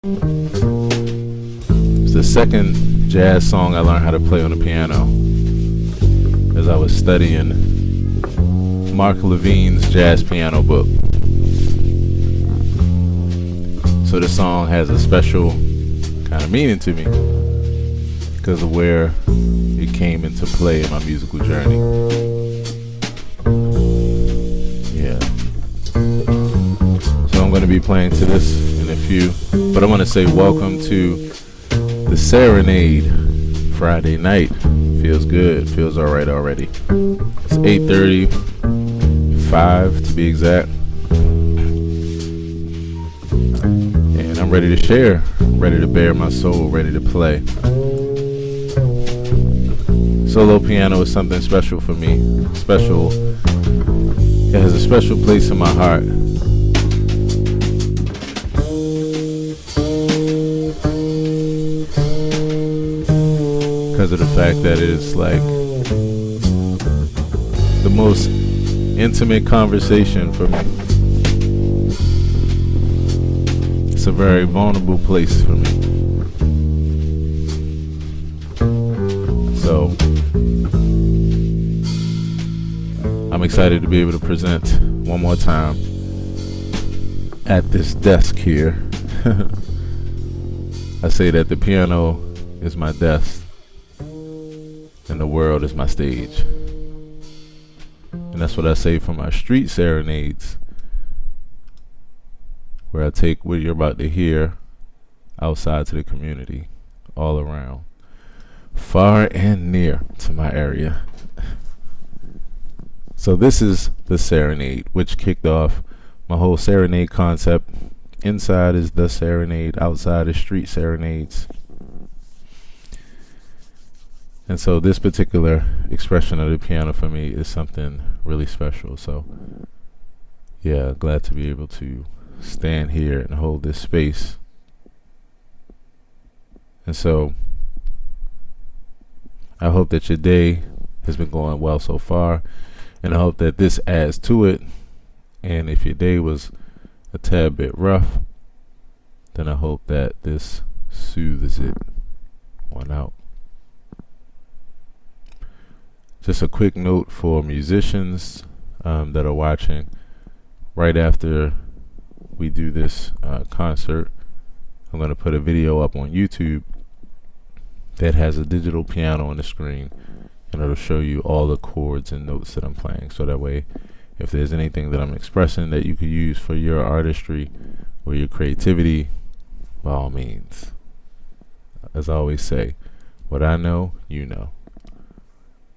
It's the second jazz song I learned how to play on the piano as I was studying Mark Levine's jazz piano book. So this song has a special kind of meaning to me because of where it came into play in my musical journey. Yeah. So I'm going to be playing to this in a few, but I want to say welcome to the Serenade Friday night. Feels good, feels all right already. It's 8:35 to be exact. And I'm ready to share, ready to bare my soul, ready to play. Solo piano is something special for me. Special. It has a special place in my heart. Because of the fact that it is like the most intimate conversation for me. It's a very vulnerable place for me. So I'm excited to be able to present one more time at this desk here. I say that the piano is my desk and the world is my stage. And that's what I say for my street serenades, where I take what you're about to hear outside to the community, all around, far and near to my area. So this is the Serenade, which kicked off my whole Serenade concept. Inside is the Serenade, outside is street serenades. And so this particular expression of the piano for me is something really special. So yeah, glad to be able to stand here and hold this space. And so I hope that your day has been going well so far, and I hope that this adds to it. And if your day was a tad bit rough, then I hope that this soothes it on out. Just a quick note for musicians that are watching. Right after we do this concert, I'm going to put a video up on YouTube that has a digital piano on the screen, and it'll show you all the chords and notes that I'm playing. So that way, if there's anything that I'm expressing that you could use for your artistry or your creativity, by all means. As I always say, what I know, you know.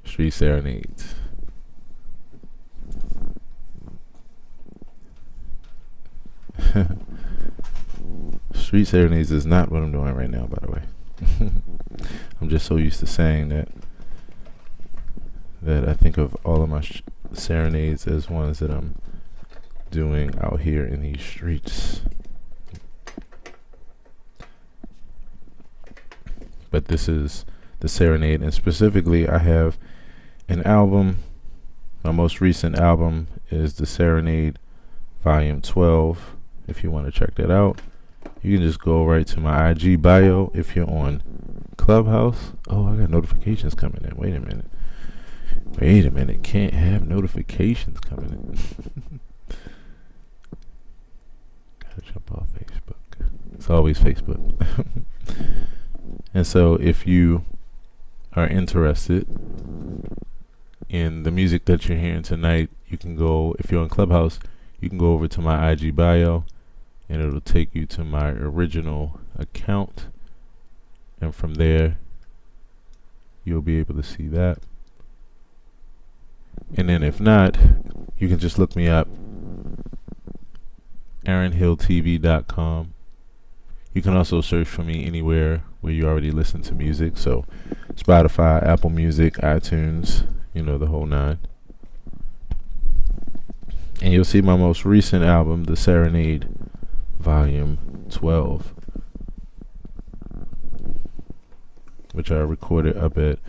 Street Serenades. Street Serenades is not what I'm doing right now, by the way. I'm just so used to saying that I think of all of my serenades as ones that I'm doing out here in these streets. But this is the Serenade, and specifically I have an album. My most recent album is the Serenade Volume 12. If you want to check that out, you can just go right to my IG bio if you're on Clubhouse. Oh, I got notifications coming in. Wait a minute. Can't have notifications coming in. Gotta jump off Facebook. It's always Facebook. And so if you are interested in the music that you're hearing tonight, you can go, if you're on Clubhouse, you can go over to my IG bio and it'll take you to my original account, and from there you'll be able to see that. And then if not, you can just look me up, aaronhilltv.com. You can also search for me anywhere where you already listen to music, so Spotify, Apple Music, iTunes, you know, the whole nine. And you'll see my most recent album, The Serenade, Volume 12, which I recorded up at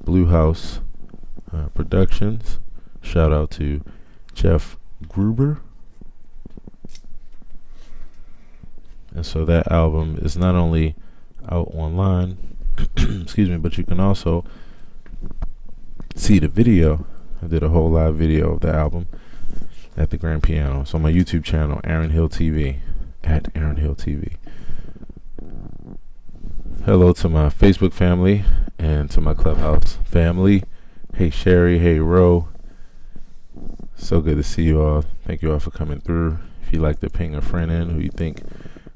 Blue House Productions. Shout out to Jeff Gruber. And so that album is not only out online, excuse me, but you can also see the video. I did a whole live video of the album at the grand piano. So on my YouTube channel, Aaron Hill TV, at Aaron Hill TV. Hello to my Facebook family and to my Clubhouse family. Hey Sherry, hey Ro. So good to see you all. Thank you all for coming through. If you like to ping a friend in who you think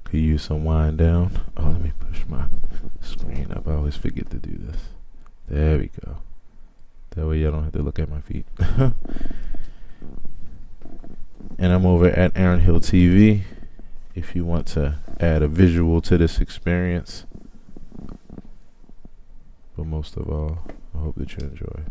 could use some wind down. Oh, let me push my screen up. I always forget to do this. There we go. That way y'all don't have to look at my feet. And I'm over at Aaron Hill TV. If you want to add a visual to this experience. But most of all, I hope that you enjoy.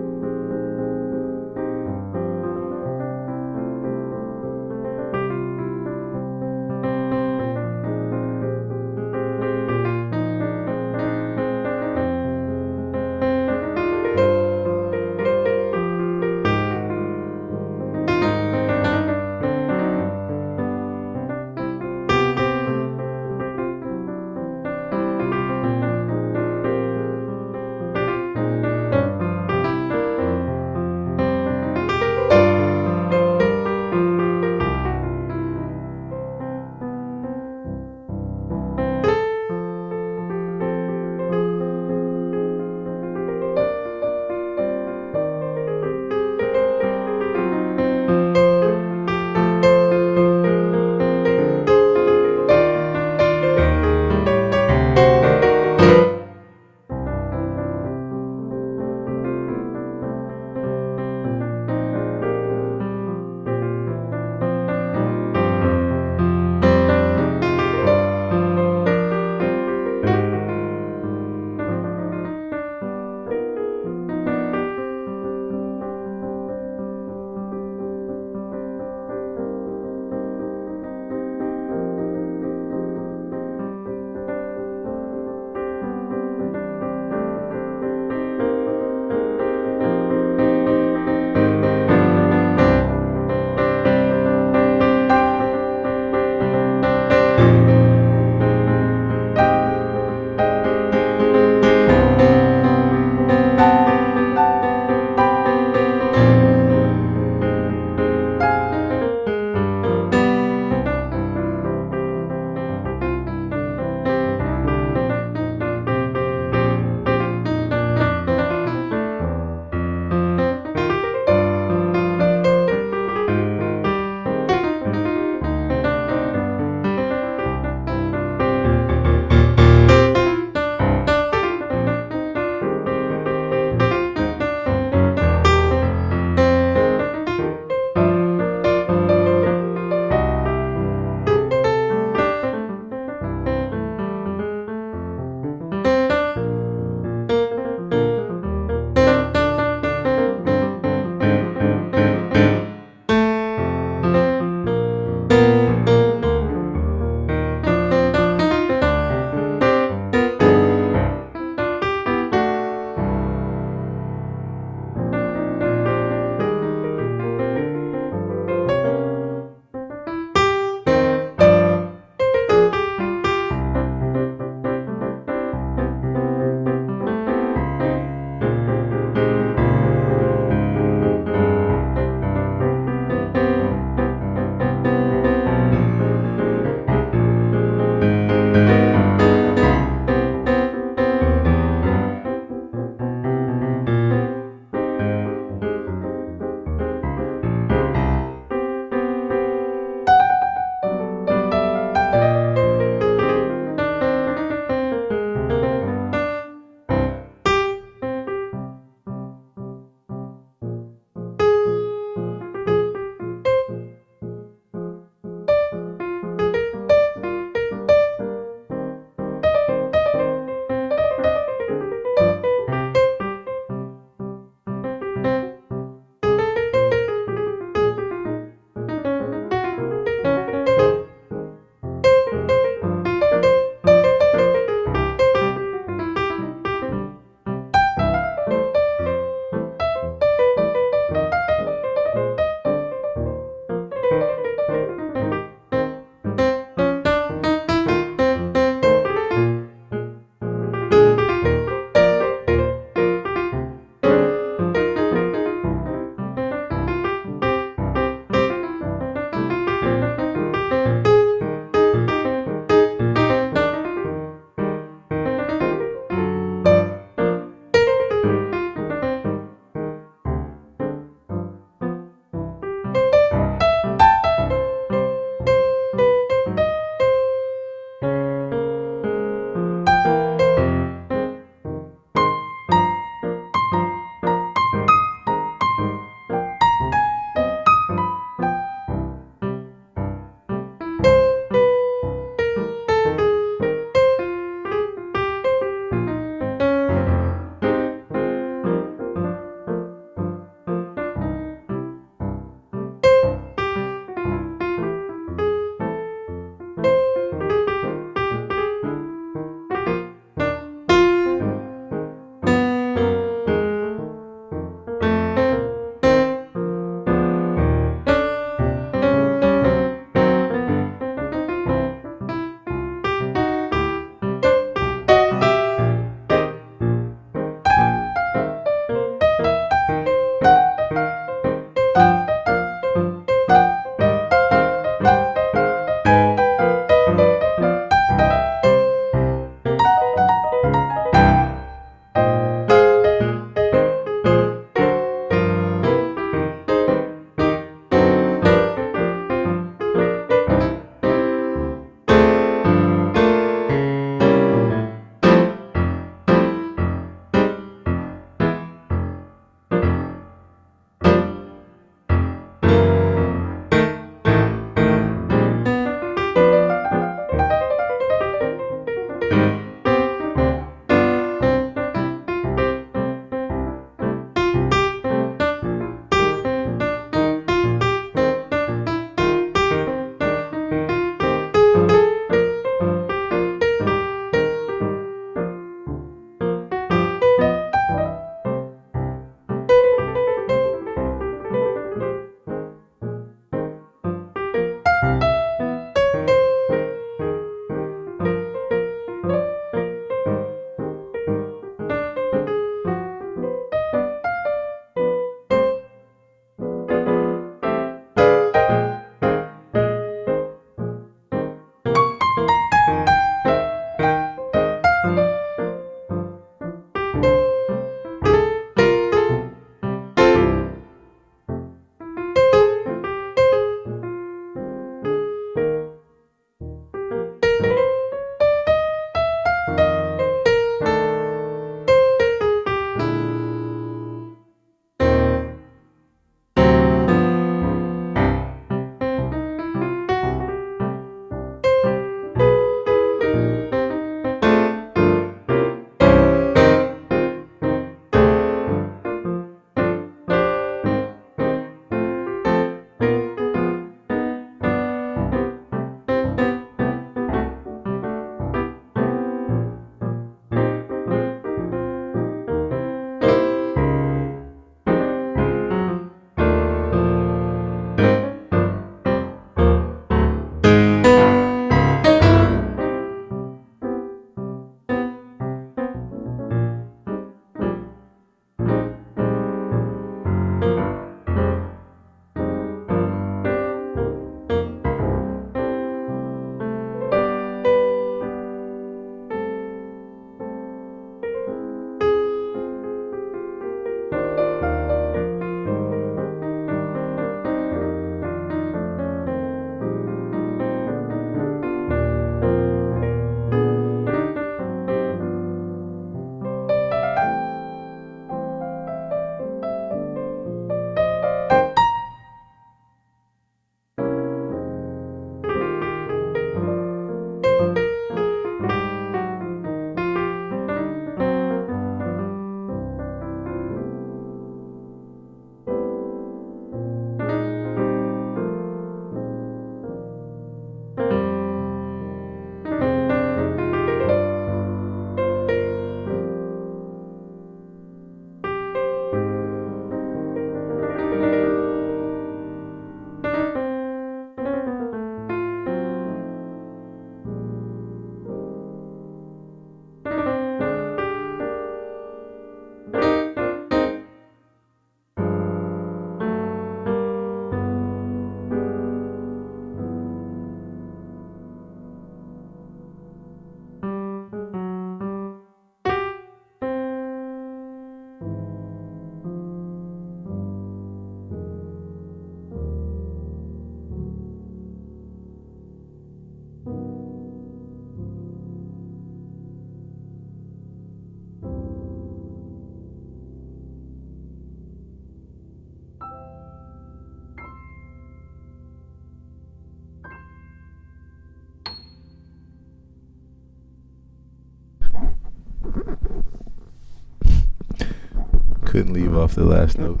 couldn't leave off the last note.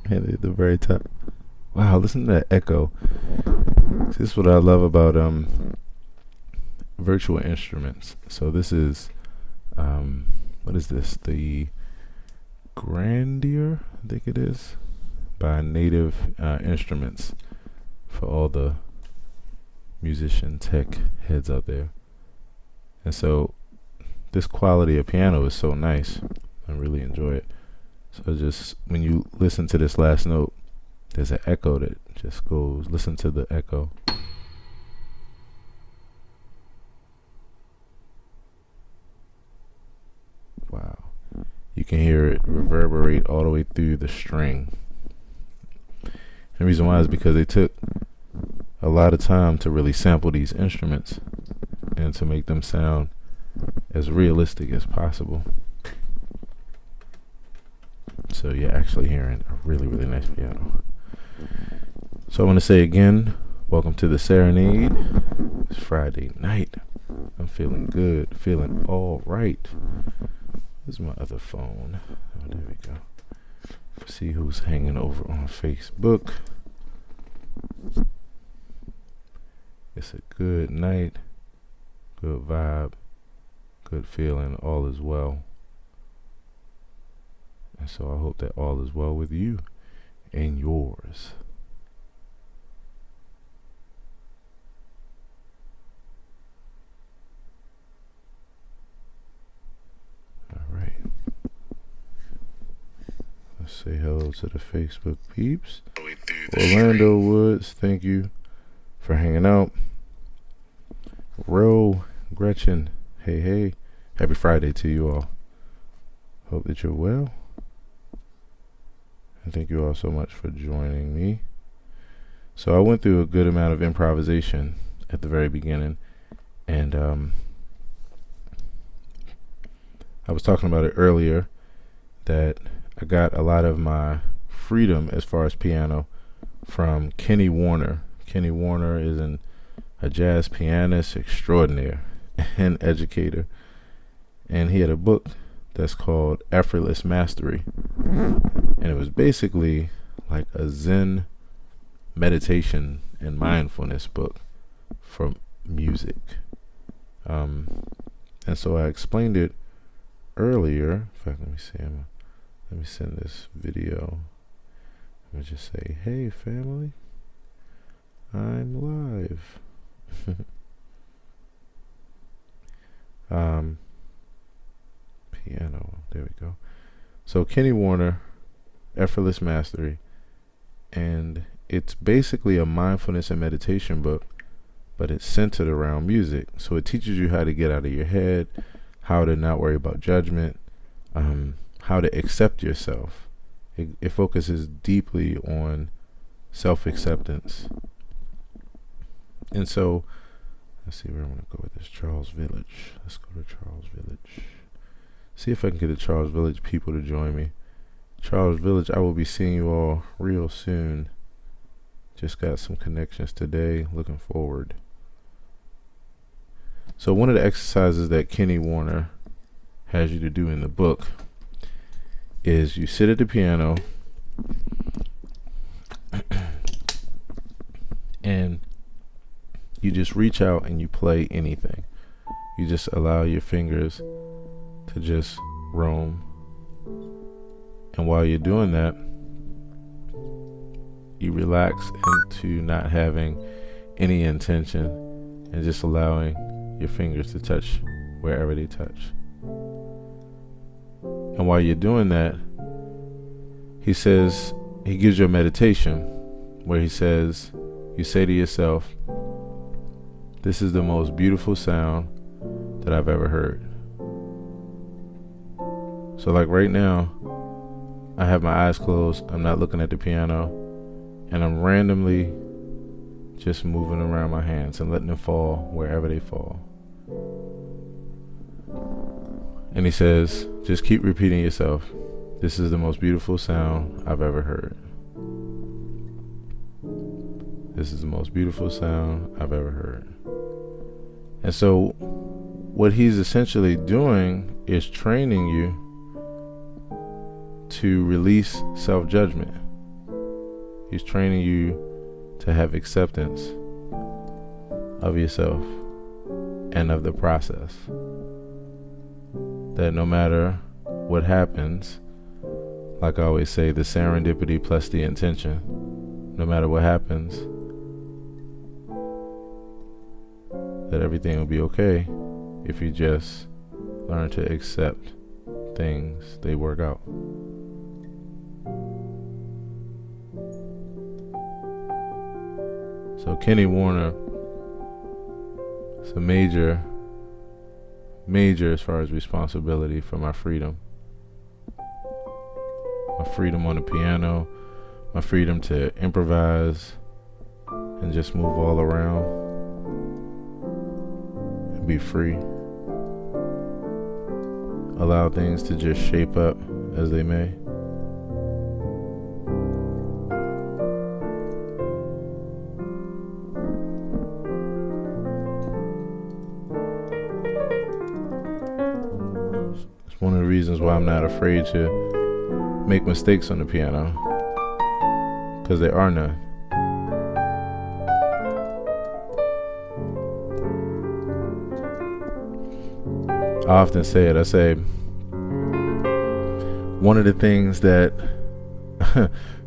And at the very top. Wow, listen to that echo. This is what I love about virtual instruments. So this is what is this? The Grandeur, I think it is, by Native Instruments, for all the musician tech heads out there. And so this quality of piano is so nice. I really enjoy it. So just when you listen to this last note, there's an echo that just goes. Listen to the echo. Wow. You can hear it reverberate all the way through the string. And the reason why is because they took a lot of time to really sample these instruments and to make them sound as realistic as possible. So you're actually hearing a really, really nice piano. So I want to say again, welcome to the Serenade. It's Friday night. I'm feeling good, feeling all right. This is my other phone. Oh, there we go. See who's hanging over on Facebook. It's a good night, good vibe, good feeling, all is well. And so I hope that all is well with you and yours. All right. Let's say hello to the Facebook peeps. Orlando Woods, thank you for hanging out. Ro, Gretchen, hey, hey. Happy Friday to you all. Hope that you're well. And thank you all so much for joining me. So I went through a good amount of improvisation at the very beginning. And I was talking about it earlier, that I got a lot of my freedom as far as piano from Kenny Warner. Kenny Warner is a jazz pianist extraordinaire and educator. And he had a book that's called Effortless Mastery. And it was basically like a Zen meditation and mindfulness book for music. And so I explained it earlier. In fact, let me see. Let me send this video. Let me just say, hey family, I'm live. Piano, there we go. So Kenny Warner, Effortless Mastery, and it's basically a mindfulness and meditation book, but it's centered around music. So it teaches you how to get out of your head, how to not worry about judgment, how to accept yourself. It focuses deeply on self-acceptance. And so, let's see where I want to go with this. Charles Village. Let's go to Charles Village. See if I can get the Charles Village people to join me. Charles Village, I will be seeing you all real soon. Just got some connections today. Looking forward. So one of the exercises that Kenny Warner has you to do in the book is you sit at the piano and you just reach out and you play anything. You just allow your fingers to just roam. And while you're doing that, you relax into not having any intention and just allowing your fingers to touch wherever they touch. And while you're doing that, he says, he gives you a meditation where he says, you say to yourself, this is the most beautiful sound that I've ever heard. So like right now, I have my eyes closed, I'm not looking at the piano, and I'm randomly just moving around my hands and letting them fall wherever they fall. And he says, just keep repeating yourself, this is the most beautiful sound I've ever heard. This is the most beautiful sound I've ever heard. And so what he's essentially doing is training you to release self-judgment. He's training you to have acceptance of yourself and of the process. That no matter what happens, like I always say, the serendipity plus the intention, no matter what happens, that everything will be okay if you just learn to accept things, they work out. So Kenny Warner is a major as far as responsibility for my freedom. My freedom on the piano, my freedom to improvise and just move all around and be free. Allow things to just shape up as they may. It's one of the reasons why I'm not afraid to make mistakes on the piano, because there are none. I often say it, I say, one of the things that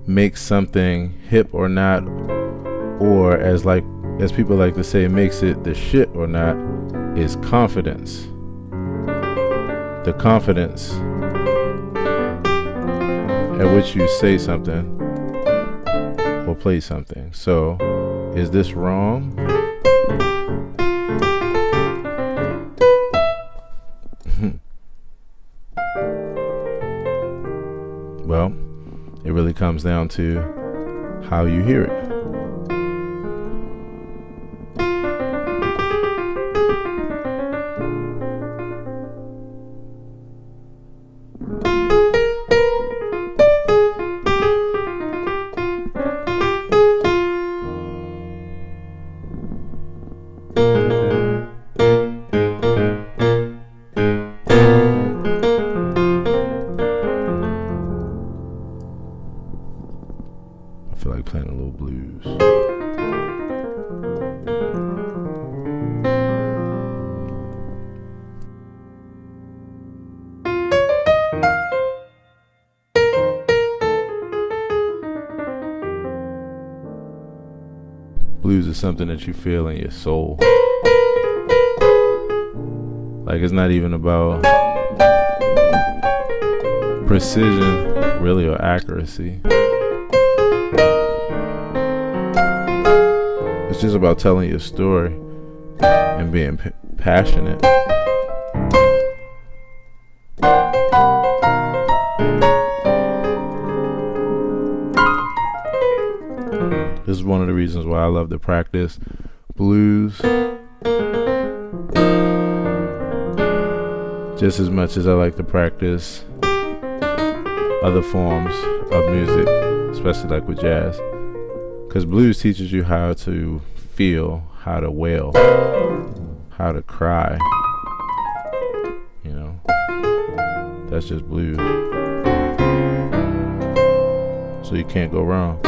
makes something hip or not, or as people like to say, makes it the shit or not, is confidence. The confidence at which you say something or play something. So, is this wrong? Well, it really comes down to how you hear it. I feel like playing a little blues. Blues is something that you feel in your soul. Like, it's not even about precision, really, or accuracy. It's just about telling your story and being passionate. This is one of the reasons why I love to practice blues just as much as I like to practice other forms of music, especially like with jazz. Because blues teaches you how to feel, how to wail, how to cry. You know, that's just blues. So you can't go wrong.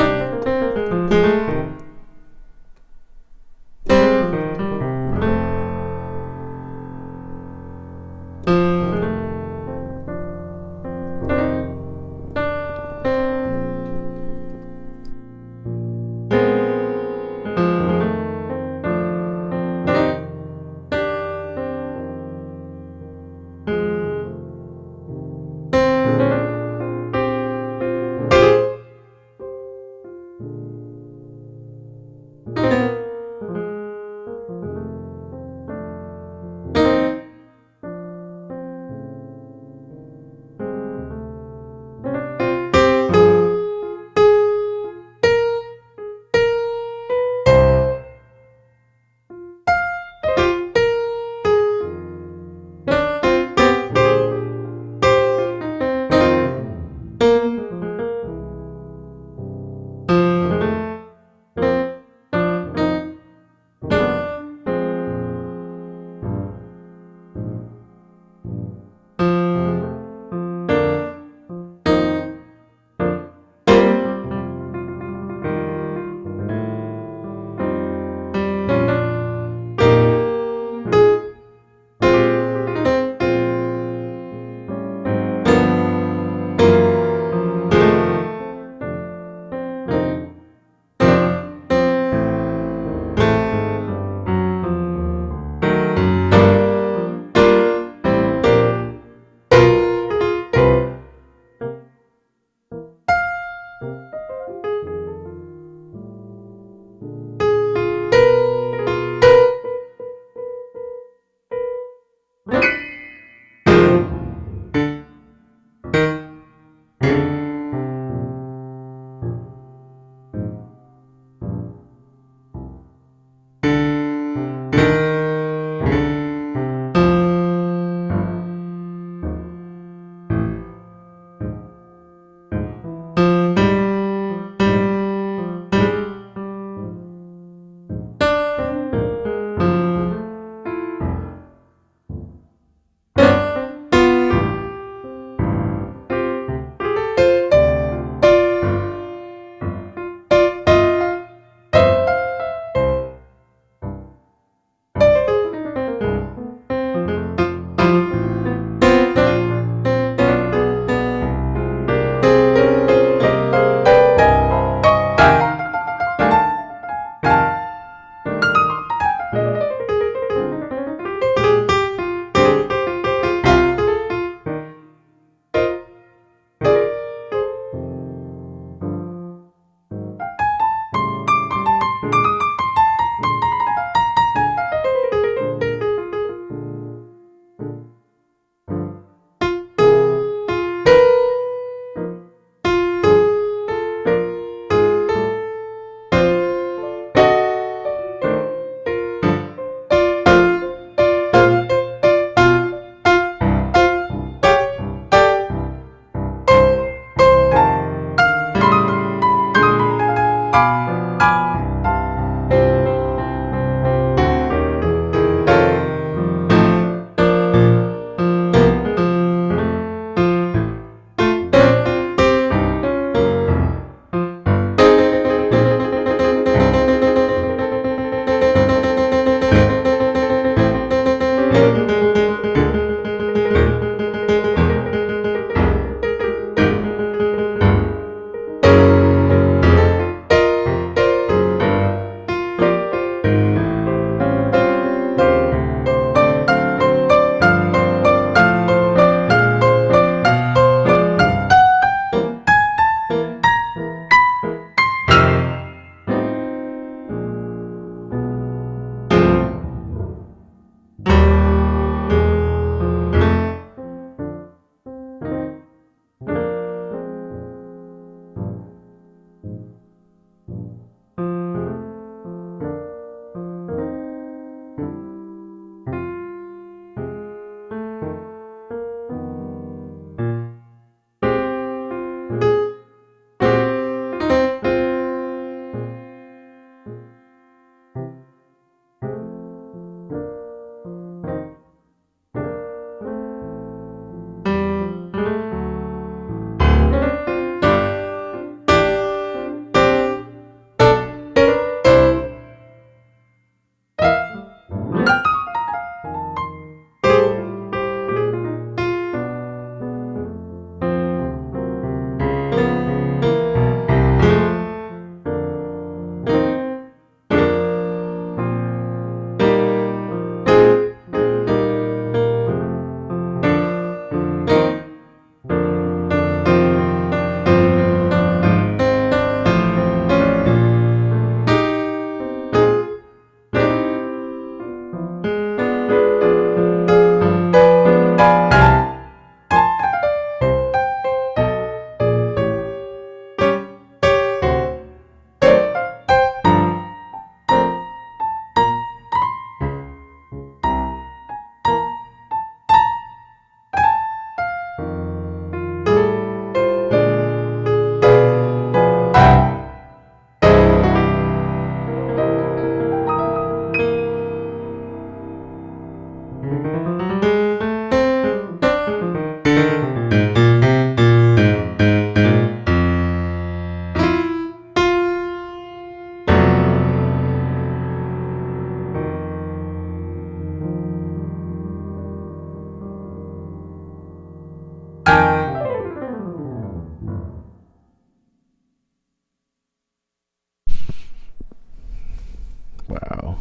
Wow.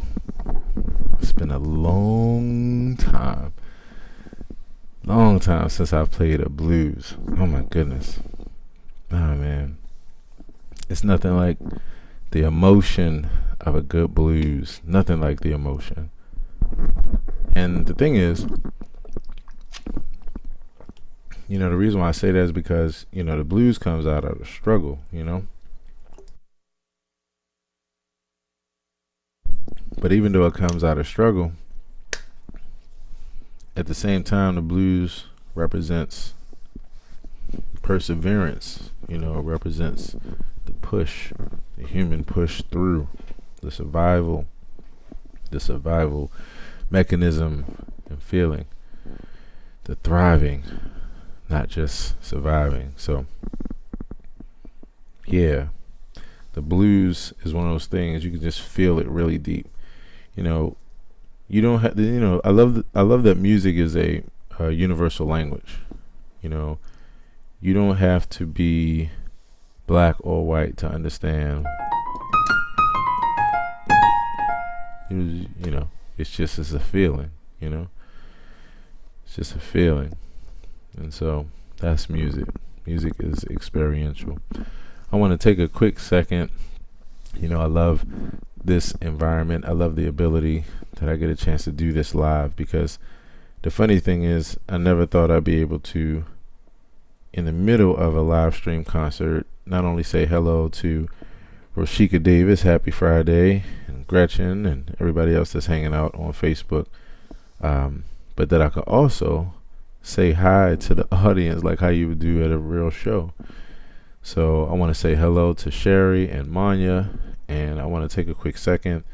It's been a long time since I've played a blues. Oh my goodness. Oh man. It's nothing like the emotion of a good blues. Nothing like the emotion. And the thing is, the reason why I say that is because, the blues comes out of the struggle, But even though it comes out of struggle, at the same time, the blues represents perseverance, it represents the push, the human push through, the survival mechanism and feeling, the thriving, not just surviving. So, yeah, the blues is one of those things you can just feel it really deep. You don't have to, I love that music is a universal language. You don't have to be black or white to understand. It's a feeling. It's just a feeling, and so that's music. Music is experiential. I want to take a quick second. I love this environment. I love the ability that I get a chance to do this live, because the funny thing is I never thought I'd be able to, in the middle of a live stream concert, not only say hello to Roshika Davis, happy Friday, and Gretchen and everybody else that's hanging out on Facebook, but that I could also say hi to the audience like how you would do at a real show. So I want to say hello to Sherry and Manya, and I want to take a quick second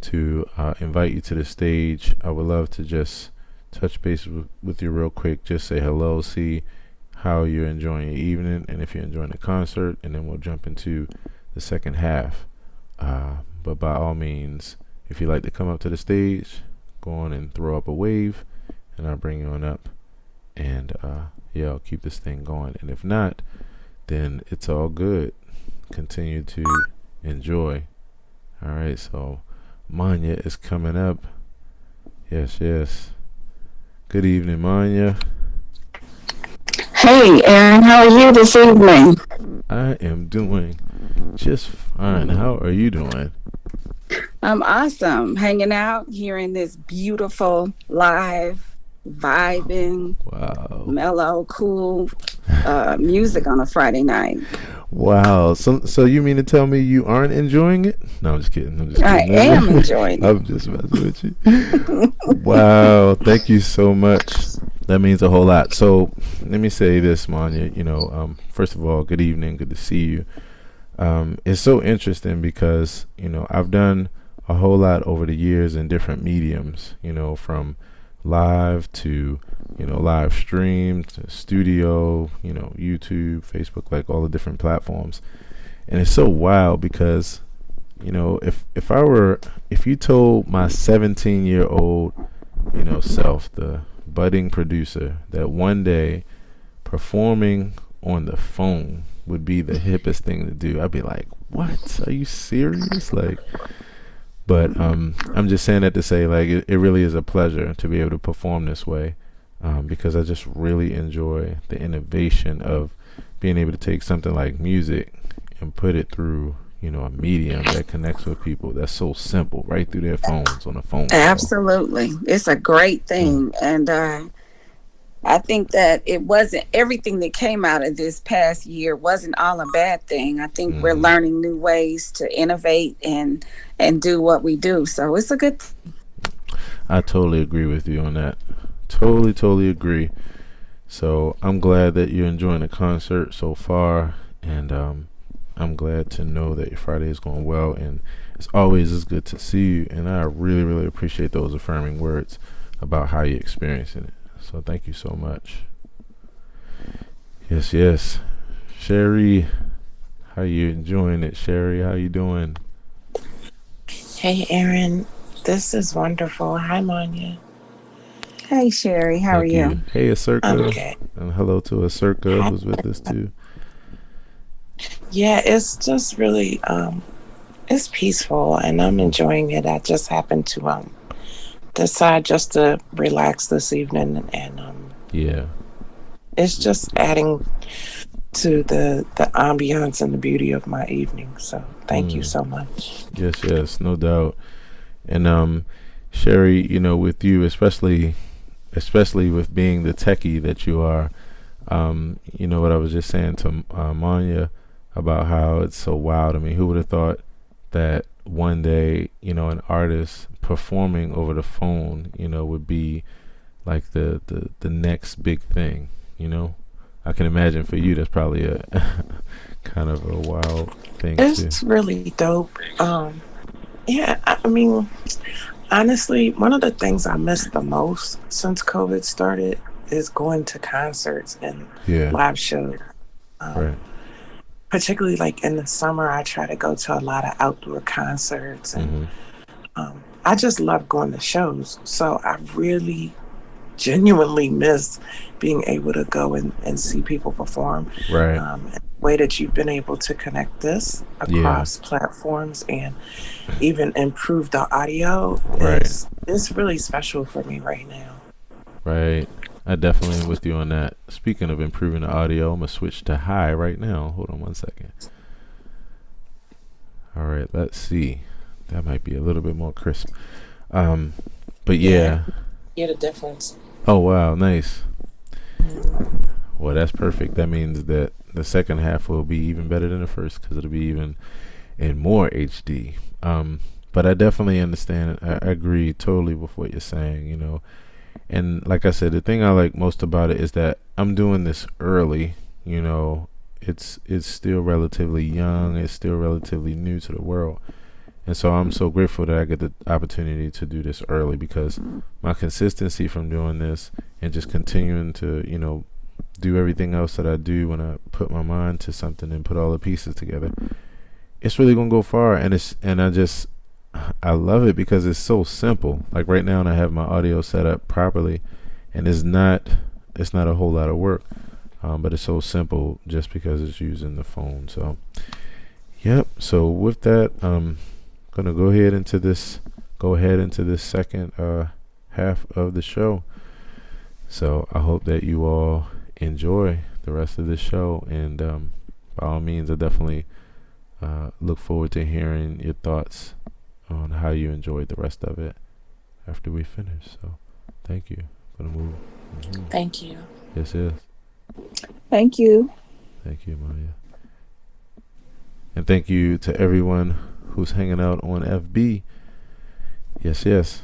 to invite you to the stage. I would love to just touch base with you real quick, just say hello, see how you're enjoying your evening, and if you're enjoying the concert, and then we'll jump into the second half. But by all means, if you'd like to come up to the stage, go on and throw up a wave, and I'll bring you on up, and I'll keep this thing going. And if not, then it's all good. Continue to enjoy. All right, so Manya is coming up. Yes. Good evening, Manya. Hey, Aaron, how are you this evening? I am doing just fine. How are you doing? I'm awesome. Hanging out, hearing this beautiful, live, vibing, mellow, cool music on a Friday night. Wow. So you mean to tell me you aren't enjoying it? No, I'm just kidding. I am enjoying it. I'm just messing with you. Wow. Thank you so much. That means a whole lot. So let me say this, Manya. First of all, good evening. Good to see you. It's so interesting because, I've done a whole lot over the years in different mediums, from live to, live stream to studio, YouTube, Facebook, like all the different platforms. And it's so wild because, if you told my 17-year-old, self, the budding producer, that one day performing on the phone would be the hippest thing to do, I'd be like, what? Are you serious? But I'm just saying that to say, it really is a pleasure to be able to perform this way, because I just really enjoy the innovation of being able to take something like music and put it through, a medium that connects with people. That's so simple, right through their phones on a phone call. Absolutely. It's a great thing. And I think that it wasn't everything that came out of this past year wasn't all a bad thing. I think we're learning new ways to innovate and do what we do. So it's a good thing. I totally agree with you on that. Totally agree. So I'm glad that you're enjoying the concert so far, and I'm glad to know that your Friday is going well, and as always, it's good to see you, and I really appreciate those affirming words. about how you're experiencing it. So thank you so much. Yes, yes. Sherry, how you enjoying it? Sherry, how you doing? Hey, Aaron. This is wonderful. Hi, Manya. Hey Sherry, how are Thank you. you? Hey, I'm Acirca. good. And hello to Acirca, Hi. who's with us too. Yeah, it's just really it's peaceful, and I'm Mm-hmm. enjoying it. I just happened to decide just to relax this evening, and Yeah. it's just adding to the ambiance and the beauty of my evening. So thank you Mm. so much. Yes, yes, no doubt. And Sherry, with you, especially with being the techie that you are, what I was just saying to Manya about how it's so wild. I mean, who would have thought that one day, an artist performing over the phone, would be like the next big thing, you know? I can imagine for you that's probably a kind of a wild thing too. It's really dope. Yeah, I mean, honestly, one of the things I miss the most since COVID started is going to concerts and Yeah, live shows. Um, right. Particularly like in the summer, I try to go to a lot of outdoor concerts, and Mhm. I just love going to shows. So I really genuinely miss being able to go and see people perform. Right. And the way that you've been able to connect this Yeah. across platforms and even improve the audio Right. is really special for me right now. Right. I definitely am with you on that. Speaking of improving the audio, I'm gonna switch to high right now. Hold on one second. All right, let's see. That might be a little bit more crisp. Um, but Yeah, yeah. hear the difference. Oh wow, nice. Mm. Well, that's perfect. That means that the second half will be even better than the first because it'll be even in more HD. But I definitely understand. I agree totally with what you're saying. And like I said, the thing I like most about it is that I'm doing this early. It's still relatively young. It's still relatively new to the world. And so I'm so grateful that I get the opportunity to do this early because my consistency from doing this and just continuing to, do everything else that I do when I put my mind to something and put all the pieces together, it's really gonna go far. I love it because it's so simple. Like right now, and I have my audio set up properly, and it's not a whole lot of work, but it's so simple just because it's using the phone. So, yep. So with that, gonna go ahead into this second half of the show. So I hope that you all enjoy the rest of the show, and by all means, I definitely look forward to hearing your thoughts on how you enjoyed the rest of it after we finish. So thank you. Gonna move. Hmm. Thank you. Yes, yes. Thank you. Thank you, Maya. And thank you to everyone who's hanging out on FB. Yes, yes.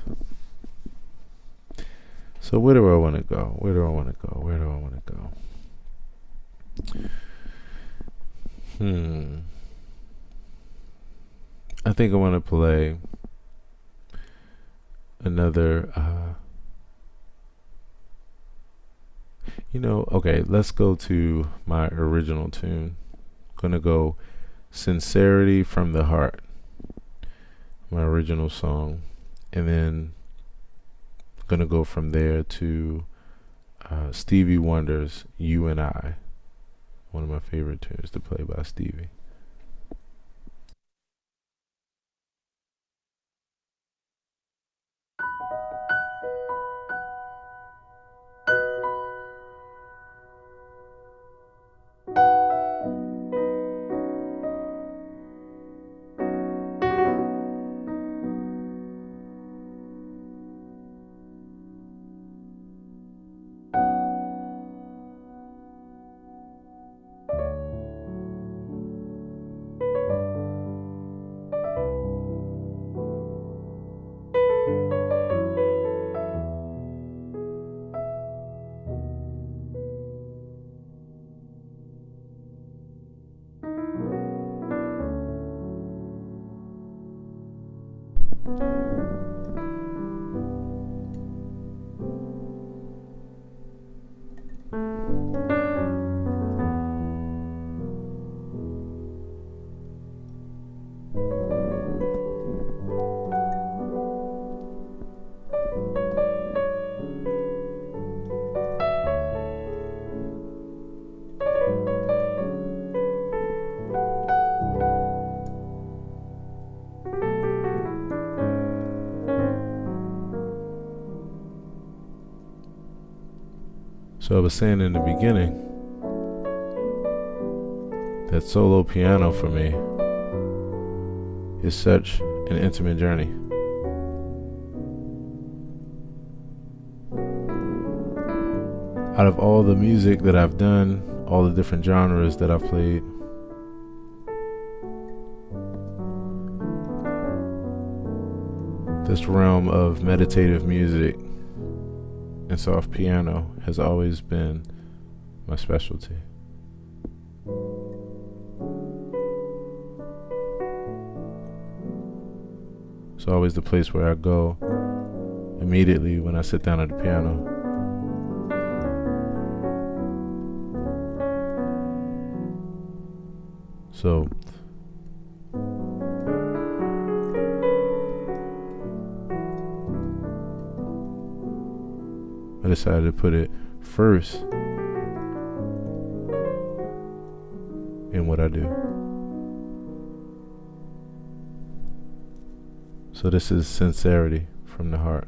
So where do I want to go? Where do I want to go? Where do I want to go? I think I want to play another. Okay, let's go to my original tune. Gonna go Sincerity from the Heart, my original song. And then gonna go from there to Stevie Wonder's You and I, one of my favorite tunes to play by Stevie. So I was saying in the beginning that solo piano for me is such an intimate journey. Out of all the music that I've done, all the different genres that I've played, this realm of meditative music and soft piano has always been my specialty. It's always the place where I go immediately when I sit down at the piano. So I decided to put it first in what I do. So this is sincerity from the heart.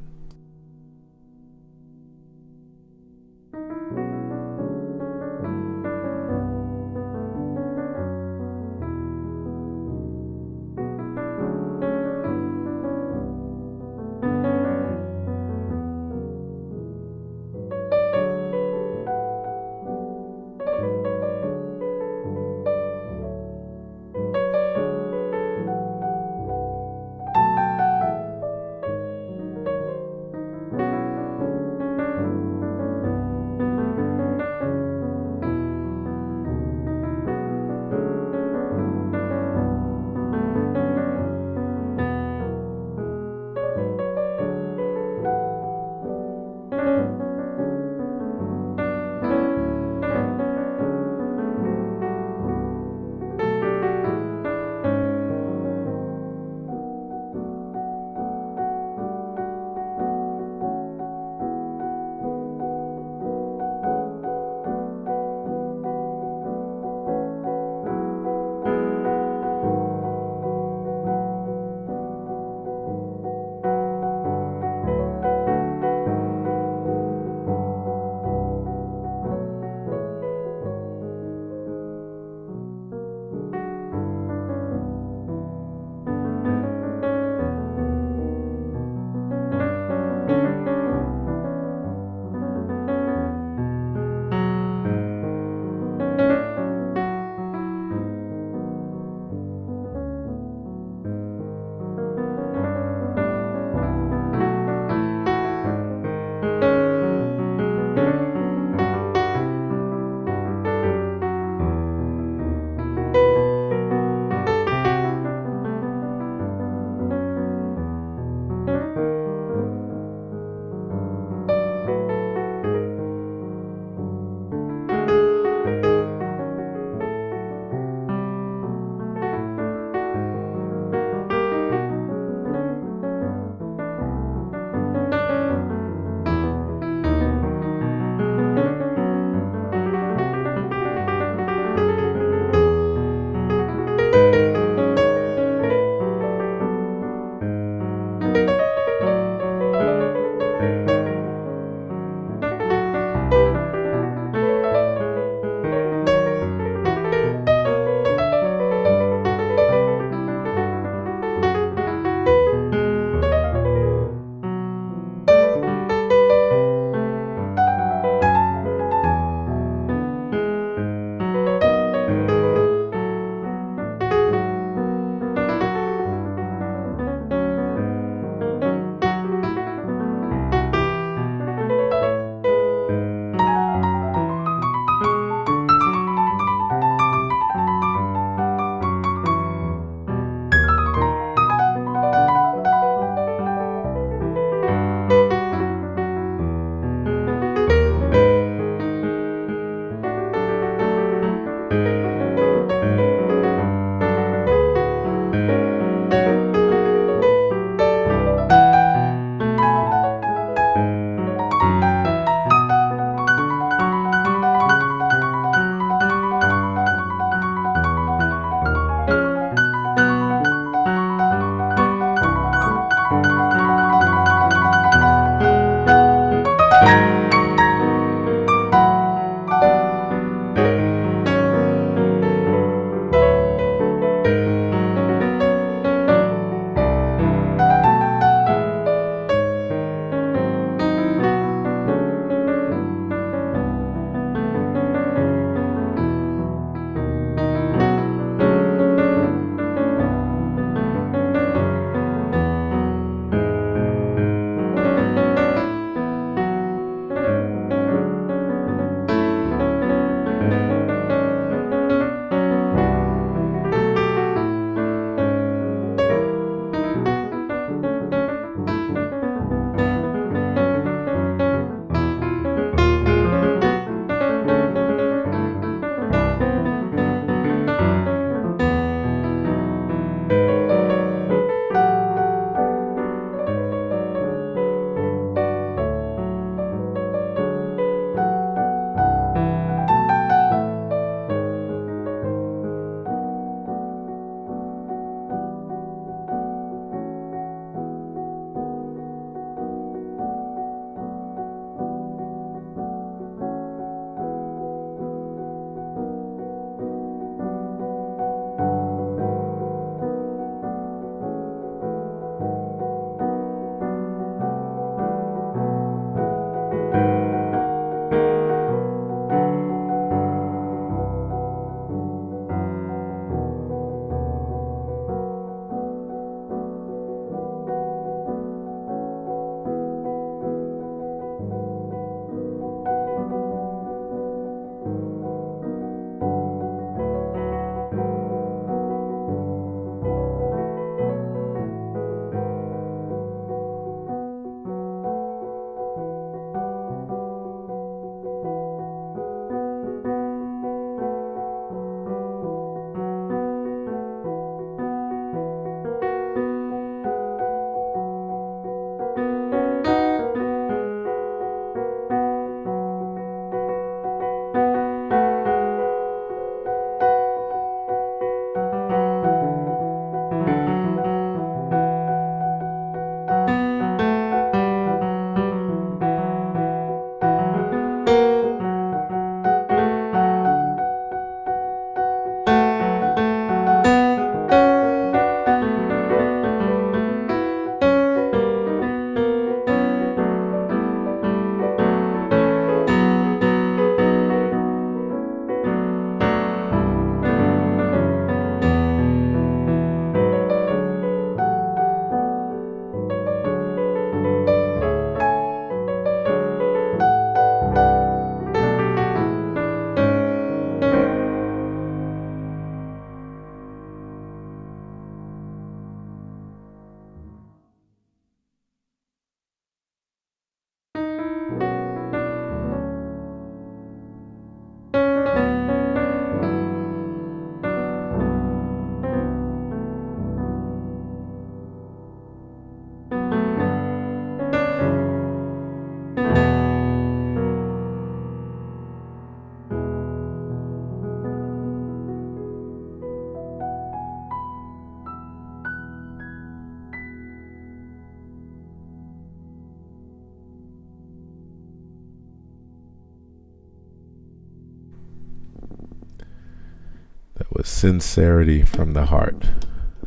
Sincerity from the Heart.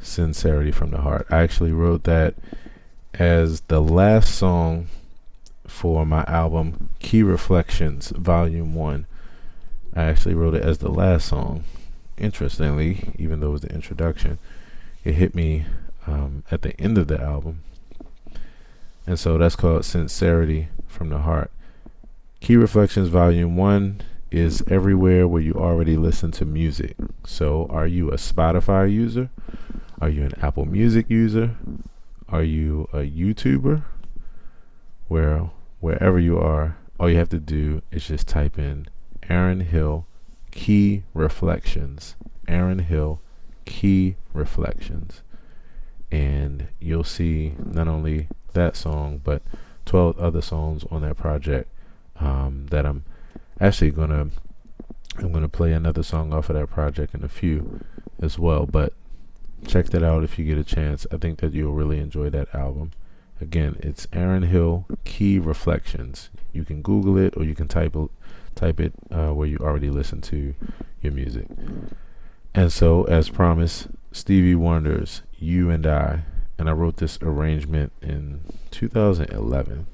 Sincerity from the Heart. I actually wrote that as the last song for my album Key Reflections Volume 1. I actually wrote it as the last song. Interestingly, even though it was the introduction, it hit me at the end of the album. And so that's called Sincerity from the Heart. Key Reflections Volume 1 is everywhere where you already listen to music. So are you a Spotify user? Are you an Apple Music user? Are you a YouTuber? Wherever you are, all you have to do is just type in Aaron Hill Key Reflections. Aaron Hill Key Reflections. And you'll see not only that song, but 12 other songs on that project that I'm actually gonna play another song off of that project in a few as well. But check that out if you get a chance. I think that you'll really enjoy that album. Again, it's Aaron Hill Key Reflections. You can Google it, or you can type it where you already listen to your music. And so, as promised, Stevie Wonder's You and I wrote this arrangement in 2011.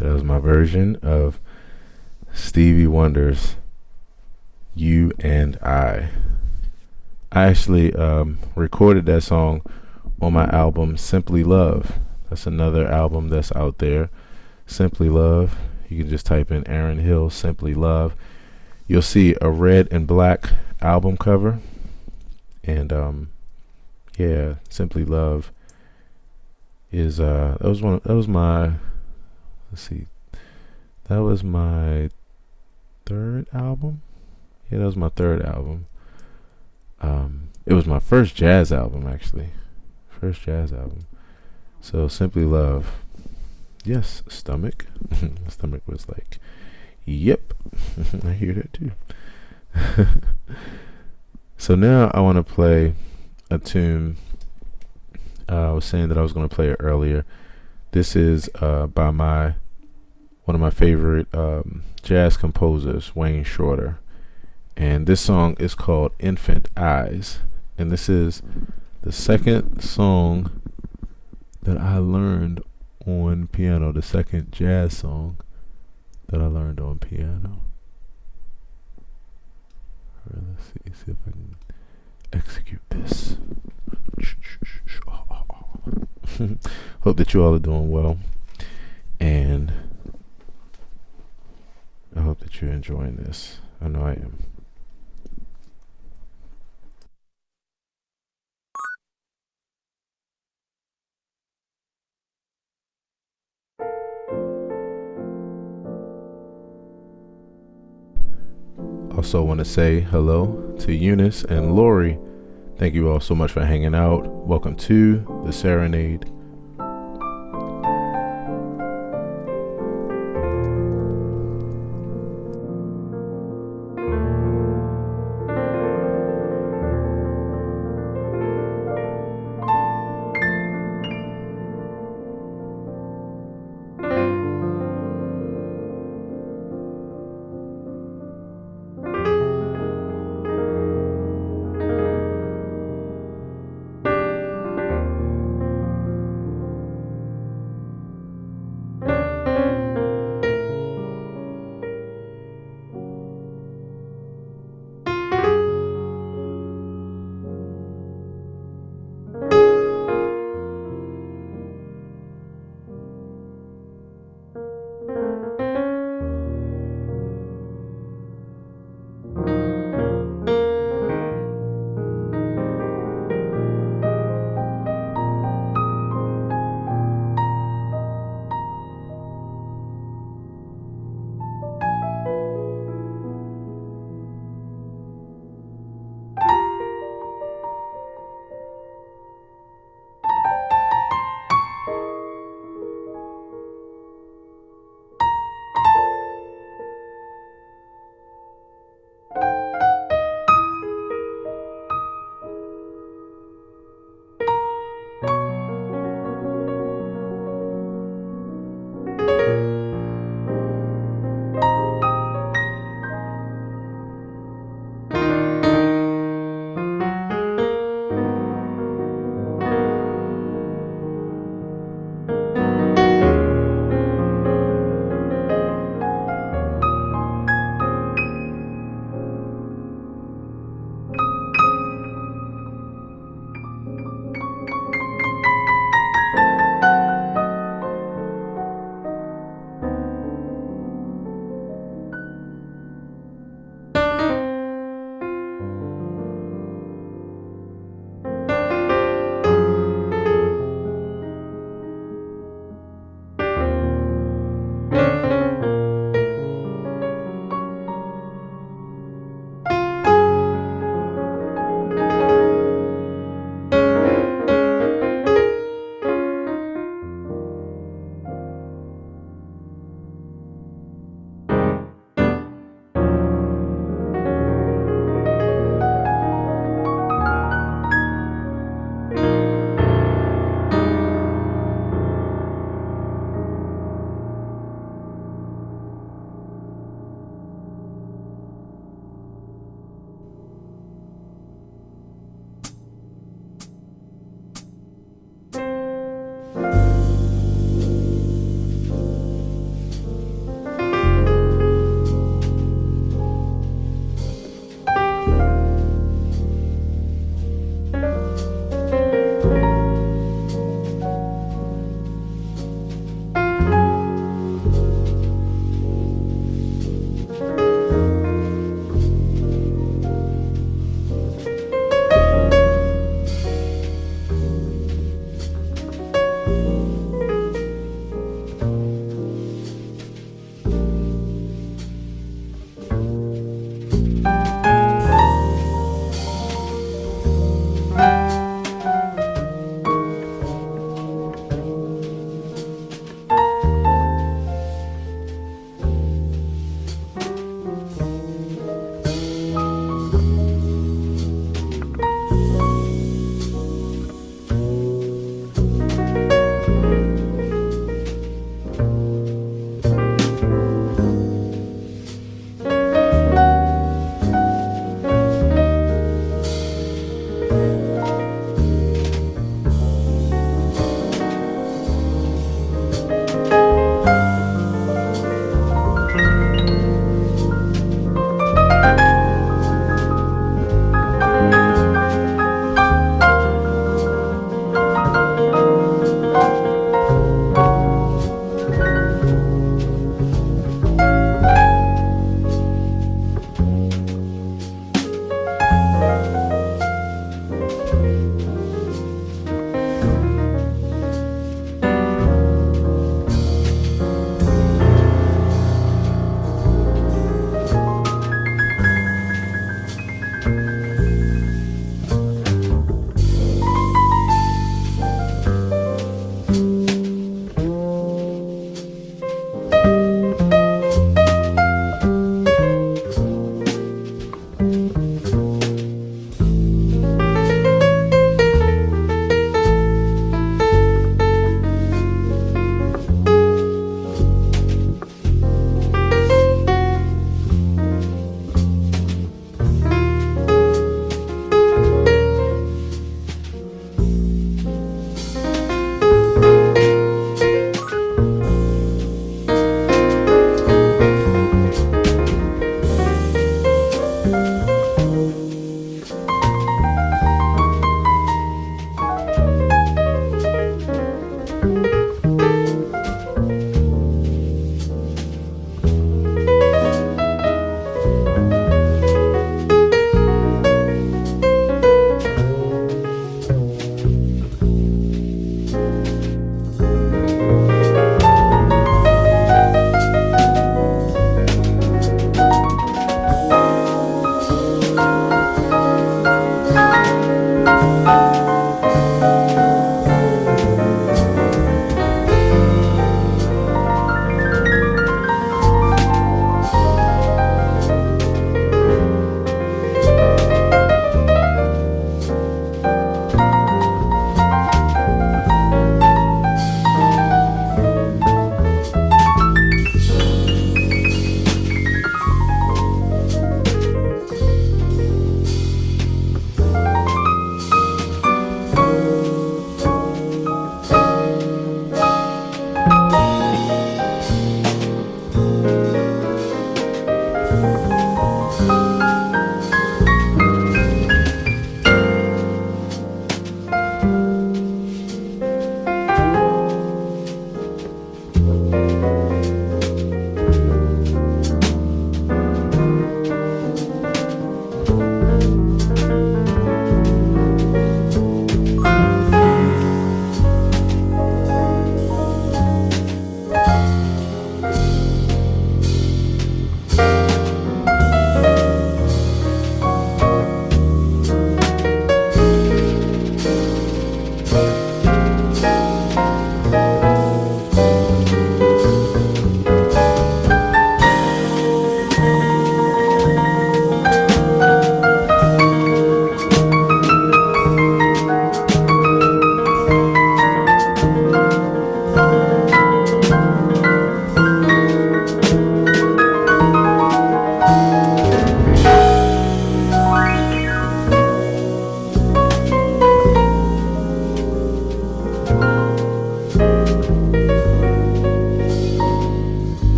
So that was my version of Stevie Wonder's You and I. I actually recorded that song on my album Simply Love. That's another album that's out there. Simply Love. You can just type in Aaron Hill Simply Love. You'll see a red and black album cover. And yeah, Simply Love is that was my third album. Yeah, that was my third album. It was my first jazz album, actually. First jazz album. So Simply Love. Yes, stomach. My stomach was like, yep. I hear that too. So now I want to play a tune. I was saying that I was going to play it earlier. This is by one of my favorite jazz composers, Wayne Shorter. And this song is called Infant Eyes. And this is the second song that I learned on piano, the second jazz song that I learned on piano. All right, let's see if I can execute this. Hope that you all are doing well, and I hope that you're enjoying this. I know I am. Also want to say hello to Eunice and Lori. Thank you all so much for hanging out. Welcome to the Serenade.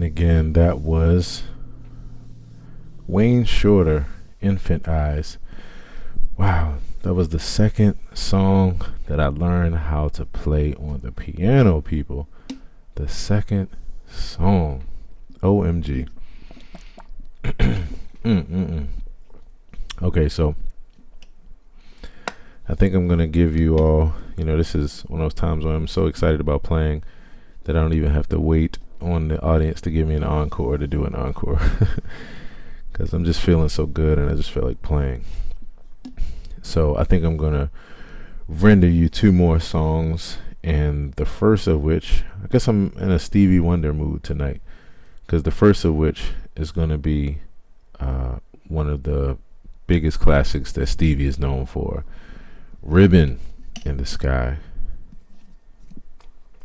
again, that was Wayne Shorter, Infant Eyes. Wow, that was the second song that I learned how to play on the piano, people. The second song. OMG. Okay, so I think I'm going to give you all, this is one of those times when I'm so excited about playing that I don't even have to wait on the audience to give me an encore to do an encore. Because I'm just feeling so good and I just feel like playing. So I think I'm going to render you two more songs, and the first of which, I guess I'm in a Stevie Wonder mood tonight, because the first of which is going to be one of the biggest classics that Stevie is known for, Ribbon in the Sky.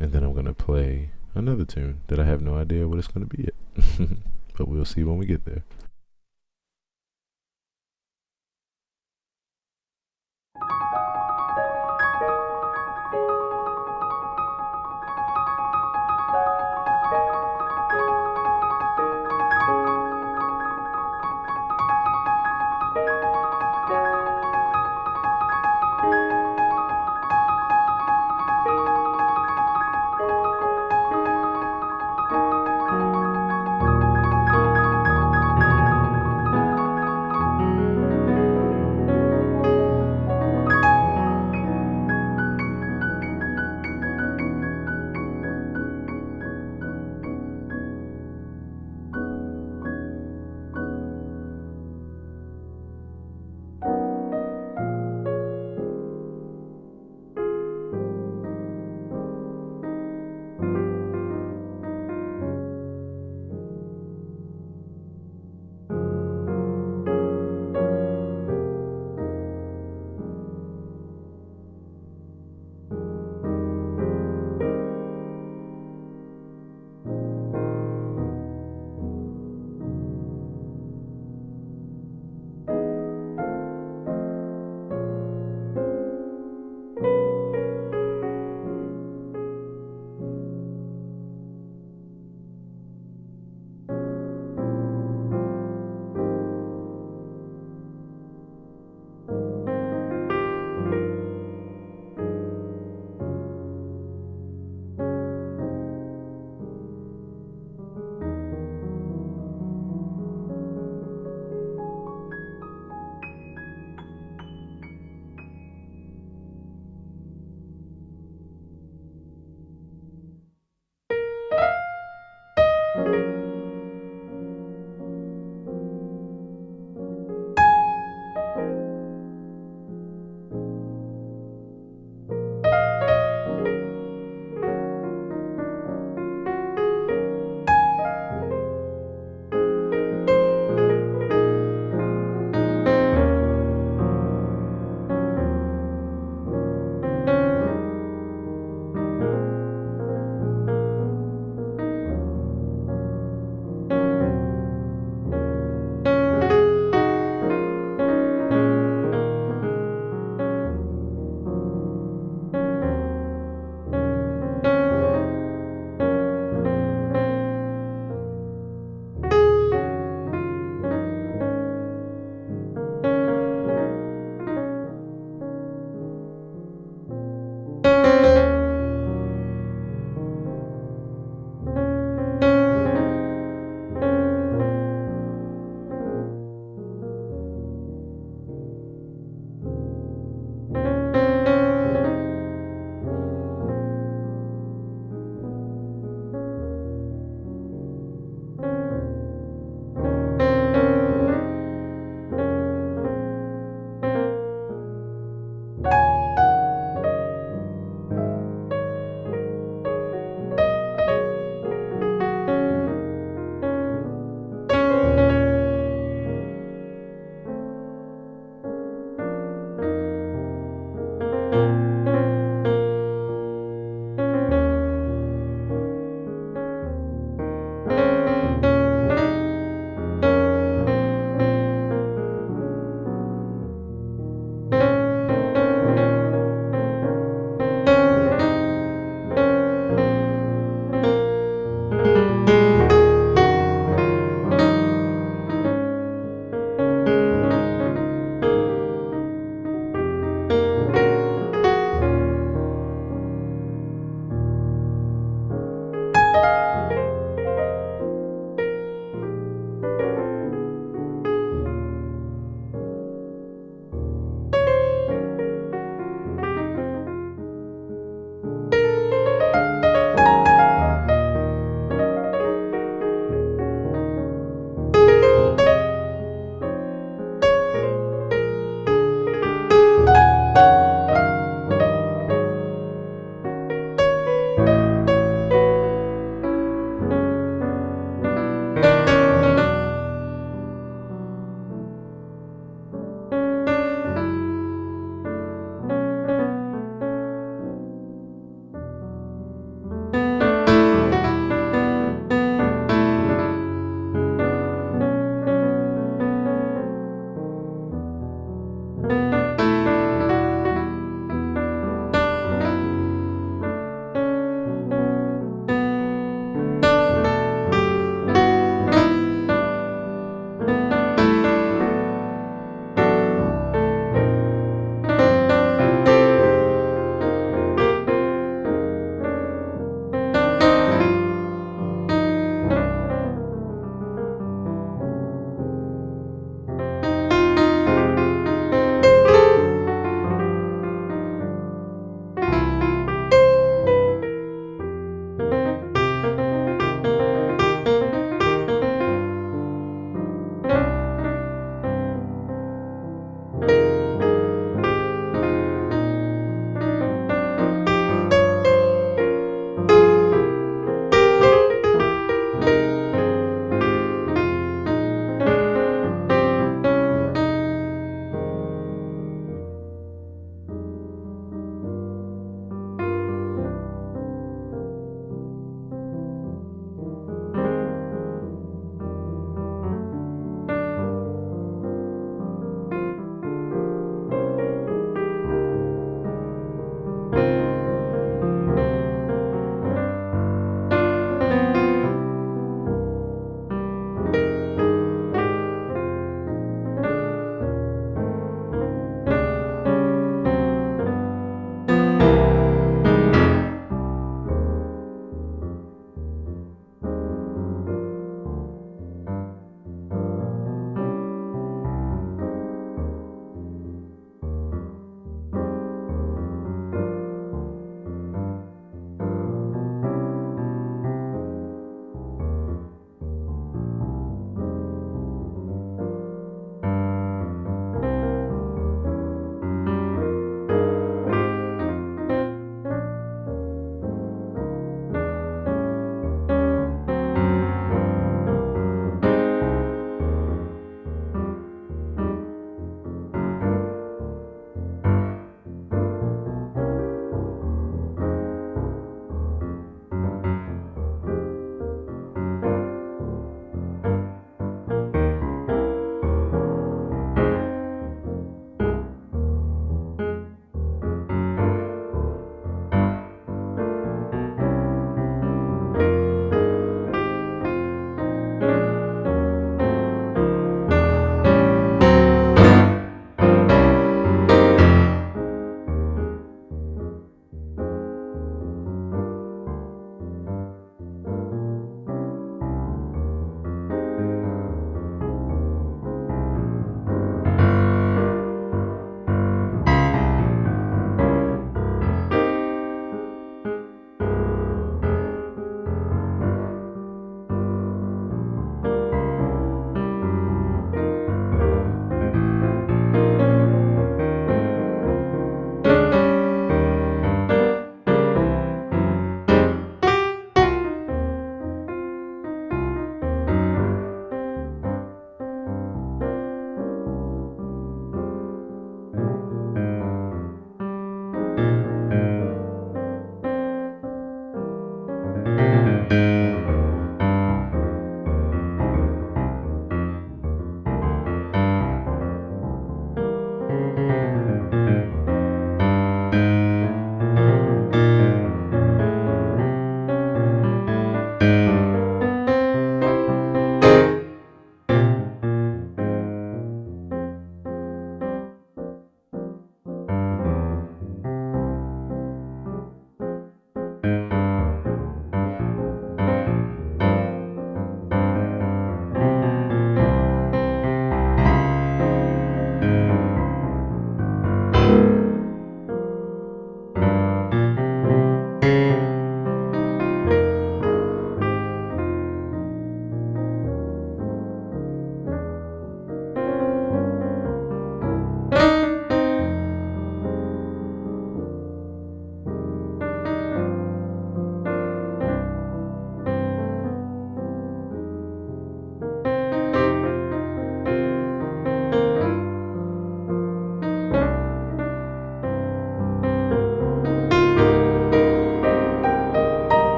And then I'm going to play another tune that I have no idea what it's going to be yet. But we'll see when we get there.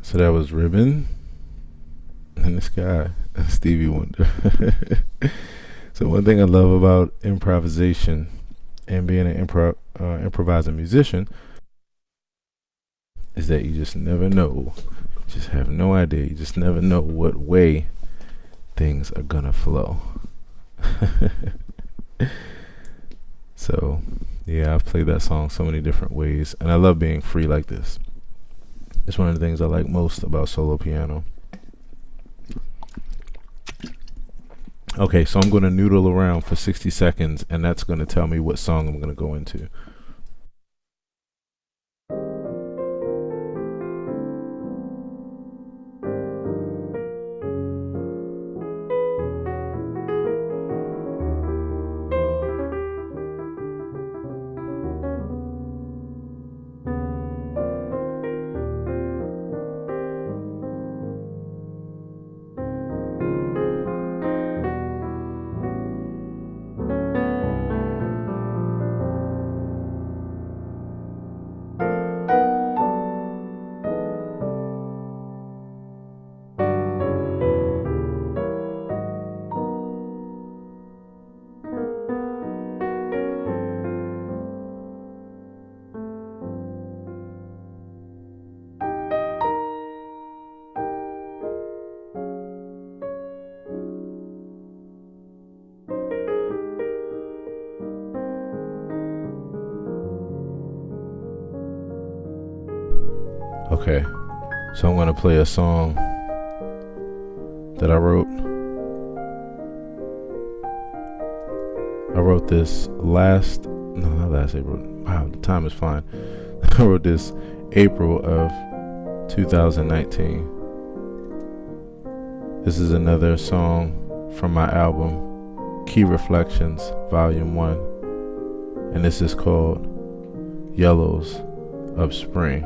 So that was Ribbon in the Sky, Stevie Wonder. So one thing I love about improvisation and being an improvising musician is that you just never know. You just have no idea. You just never know what way things are gonna flow. So yeah, I've played that song so many different ways, and I love being free like this. It's one of the things I like most about solo piano. Okay, so I'm going to noodle around for 60 seconds, and that's going to tell me what song I'm going to go into. Okay, so I'm going to play a song that I wrote. I wrote this not last April. Wow, the time is fine. I wrote this April of 2019. This is another song from my album, Key Reflections, Volume 1. And this is called Yellows of Spring.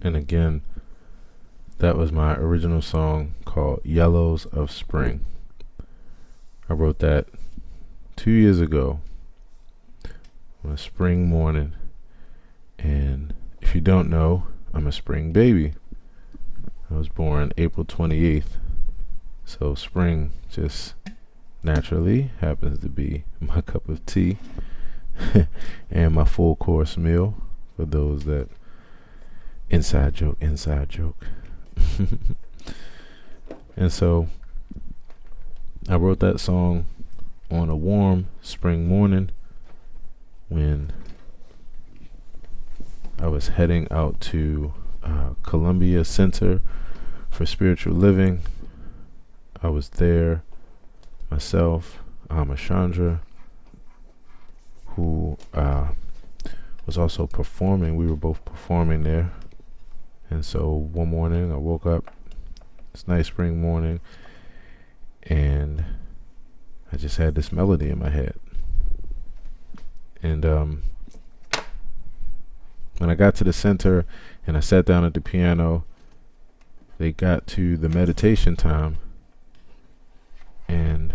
And again, that was my original song called Yellows of Spring. I wrote that 2 years ago on a spring morning. And if you don't know, I'm a spring baby. I was born April 28th. So spring just naturally happens to be my cup of tea and my full course meal for those that inside joke. And so I wrote that song on a warm spring morning when I was heading out to Columbia Center for Spiritual Living. I was there myself, Chandra, who was also performing. We were both performing there. And so one morning I woke up, it's a nice spring morning, and I just had this melody in my head. And when I got to the center and I sat down at the piano, they got to the meditation time. And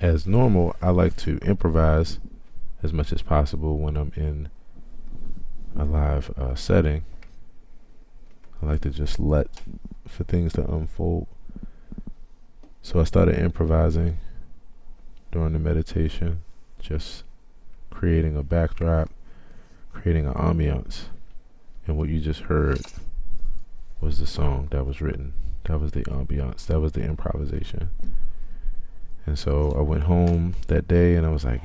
as normal, I like to improvise as much as possible when I'm in a live setting. I like to just let for things to unfold. So I started improvising during the meditation, just creating a backdrop, creating an ambiance. And what you just heard was the song that was written. That was the ambiance. That was the improvisation. And so I went home that day and I was like,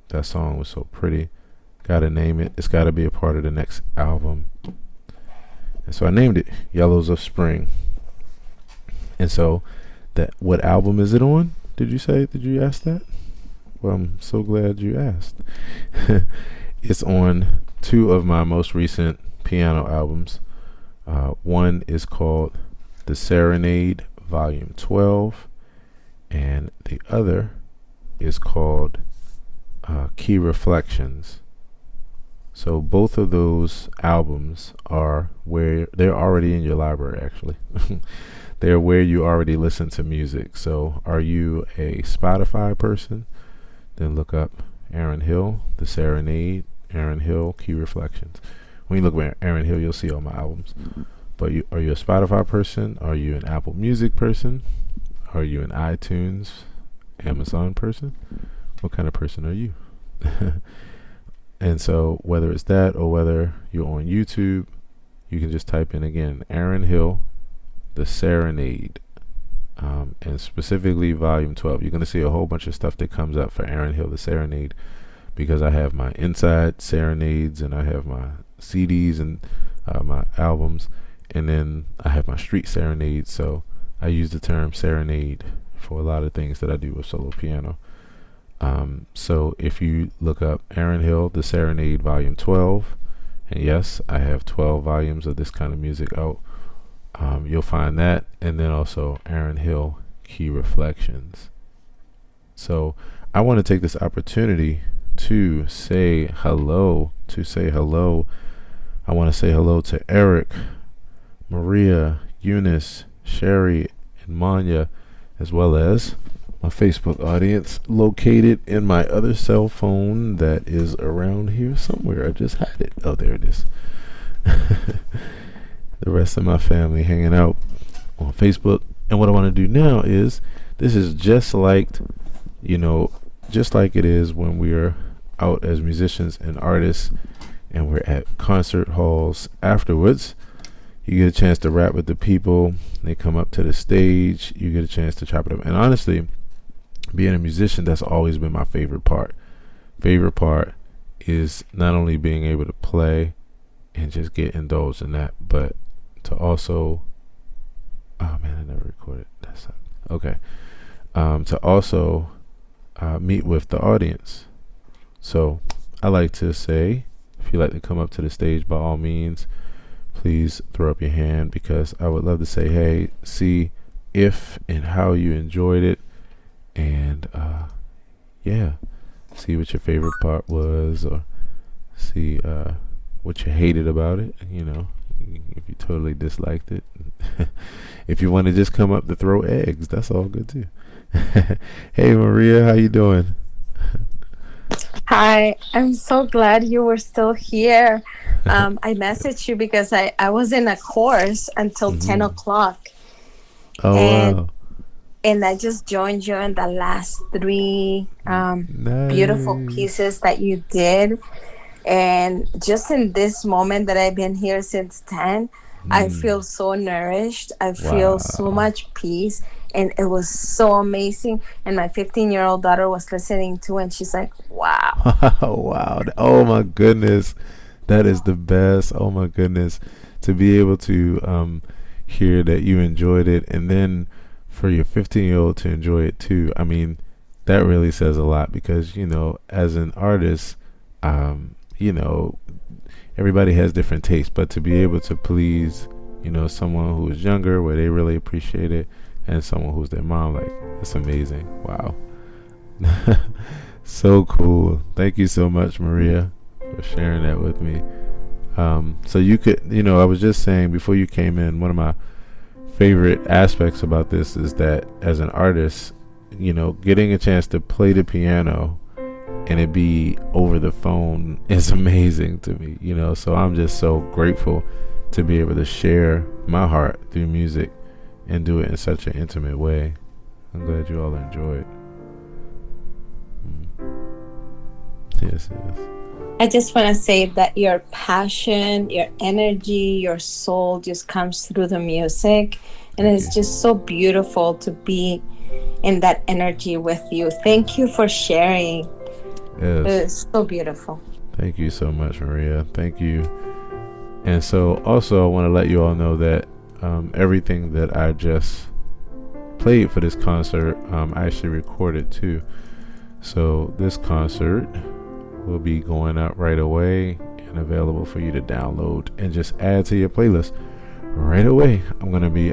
that song was so pretty. Gotta name it. It's gotta be a part of the next album. And so I named it Yellows of Spring. And so what album is it on? Did you ask that? Well, I'm so glad you asked. It's on 2 of my most recent piano albums. One is called The Serenade Volume 12, and the other is called Key Reflections. So both of those albums are where they're already in your library, actually. They're where you already listen to music. So are you a Spotify person? Then look up Aaron Hill, The Serenade, Aaron Hill, Key Reflections. When you look at Aaron Hill, you'll see all my albums. But are you a Spotify person? Are you an Apple Music person? Are you an iTunes, Amazon person? What kind of person are you? And so whether it's that or whether you're on YouTube, you can just type in again, Aaron Hill, The Serenade, and specifically Volume 12. You're going to see a whole bunch of stuff that comes up for Aaron Hill, The Serenade, because I have my inside serenades and I have my CDs and my albums, and then I have my street serenades. So I use the term serenade for a lot of things that I do with solo piano. So if you look up Aaron Hill, The Serenade Volume 12, and yes, I have 12 volumes of this kind of music out, you'll find that, and then also Aaron Hill, Key Reflections. So I want to take this opportunity to say hello. I want to say hello to Eric, Maria, Eunice, Sherry, and Manya, as well as my Facebook audience located in my other cell phone that is around here somewhere. I just had it. Oh, there it is. The rest of my family hanging out on Facebook. And what I want to do now is, this is just like it is when we're out as musicians and artists and we're at concert halls afterwards. You get a chance to rap with the people. They come up to the stage. You get a chance to chop it up. And honestly, being a musician, that's always been my favorite part. Favorite part is not only being able to play and just get indulged in that, but to also, oh man, I never recorded. That's okay. To also meet with the audience. So I like to say, if you'd like to come up to the stage, by all means, please throw up your hand, because I would love to say, hey, see if and how you enjoyed it, and see what your favorite part was, or see what you hated about it, if you totally disliked it. If you want to just come up to throw eggs, that's all good too. Hey Maria, how you doing? Hi, I'm so glad you were still here. I messaged you because I was in a course until 10 Hmm. o'clock Oh and wow. and I just joined you in the last three beautiful Nice. pieces that you did. And just in this moment that I've been here since 10, I Mm. feel so nourished. I feel so Wow. much peace. And it was so amazing. And my 15-year-old daughter was listening too, and she's like, wow. Wow. Oh my goodness. That is the best. Oh my goodness. To be able to hear that you enjoyed it, and then for your 15-year-old to enjoy it too. I mean, that really says a lot because, as an artist, everybody has different tastes, but to be able to please, someone who is younger where they really appreciate it, and someone who's their mom, like, that's amazing. Wow. So cool. Thank you so much, Maria, for sharing that with me. So you could, I was just saying before you came in, one of my favorite aspects about this is that as an artist, getting a chance to play the piano and it be over the phone is amazing to me, so I'm just so grateful to be able to share my heart through music and do it in such an intimate way. I'm glad you all enjoyed. Yes. I just want to say that your passion, your energy, your soul just comes through the music. And Thank it's you. just so beautiful to be in that energy with you. Thank you for sharing. Yes. It's so beautiful. Thank you so much, Maria. Thank you. And so also I want to let you all know that everything that I just played for this concert, I actually recorded too. So this concert will be going up right away and available for you to download and just add to your playlist right away. I'm going to be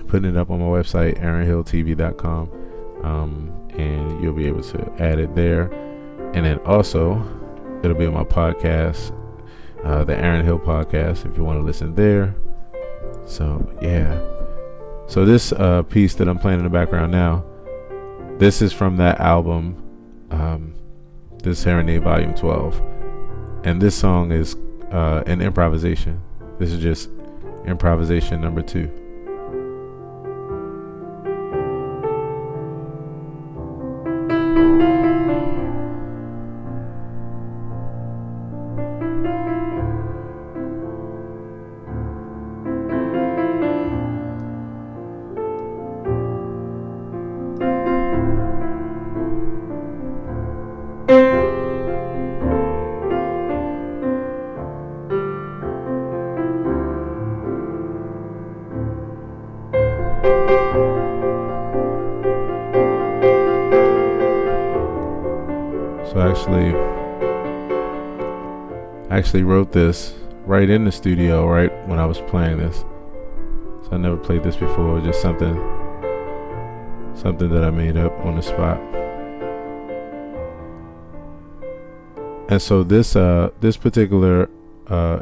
putting it up on my website, aaronhilltv.com, and you'll be able to add it there. And then also, it'll be on my podcast, the Aaron Hill podcast, if you want to listen there. So, yeah. So this piece that I'm playing in the background now, this is from that album, this Serenade Volume 12. And this song is an improvisation. This is just improvisation number 2. So I actually wrote this right in the studio, right when I was playing this. So I never played this before, just something that I made up on the spot. And so this particular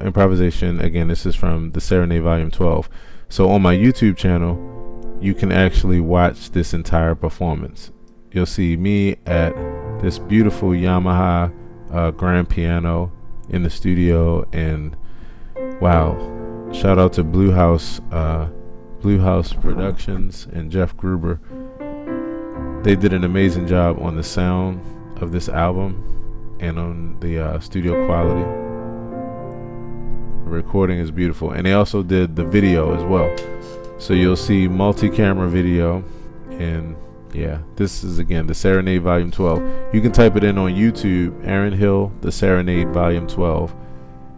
improvisation, again, this is from the Serenade Volume 12. So on my YouTube channel, you can actually watch this entire performance. You'll see me at this beautiful Yamaha grand piano in the studio, and wow, shout out to Blue House Productions and Jeff Gruber. They did an amazing job on the sound of this album and on the studio quality. The recording is beautiful, and they also did the video as well. So you'll see multi-camera video, and yeah, this is again the Serenade Volume 12. You can type it in on YouTube, Aaron Hill, the Serenade Volume 12,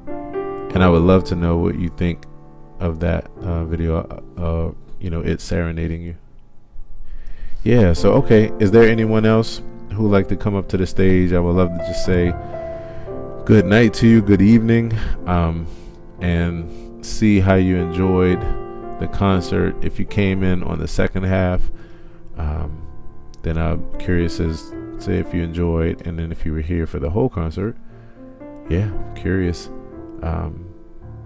and I would love to know what you think of that video. It serenading you. Yeah. So okay, is there anyone else who would like to come up to the stage? I would love to just say good night to you, good evening, and see how you enjoyed the concert. If you came in on the second half, then I'm curious as to if you enjoyed, and then if you were here for the whole concert, yeah, curious.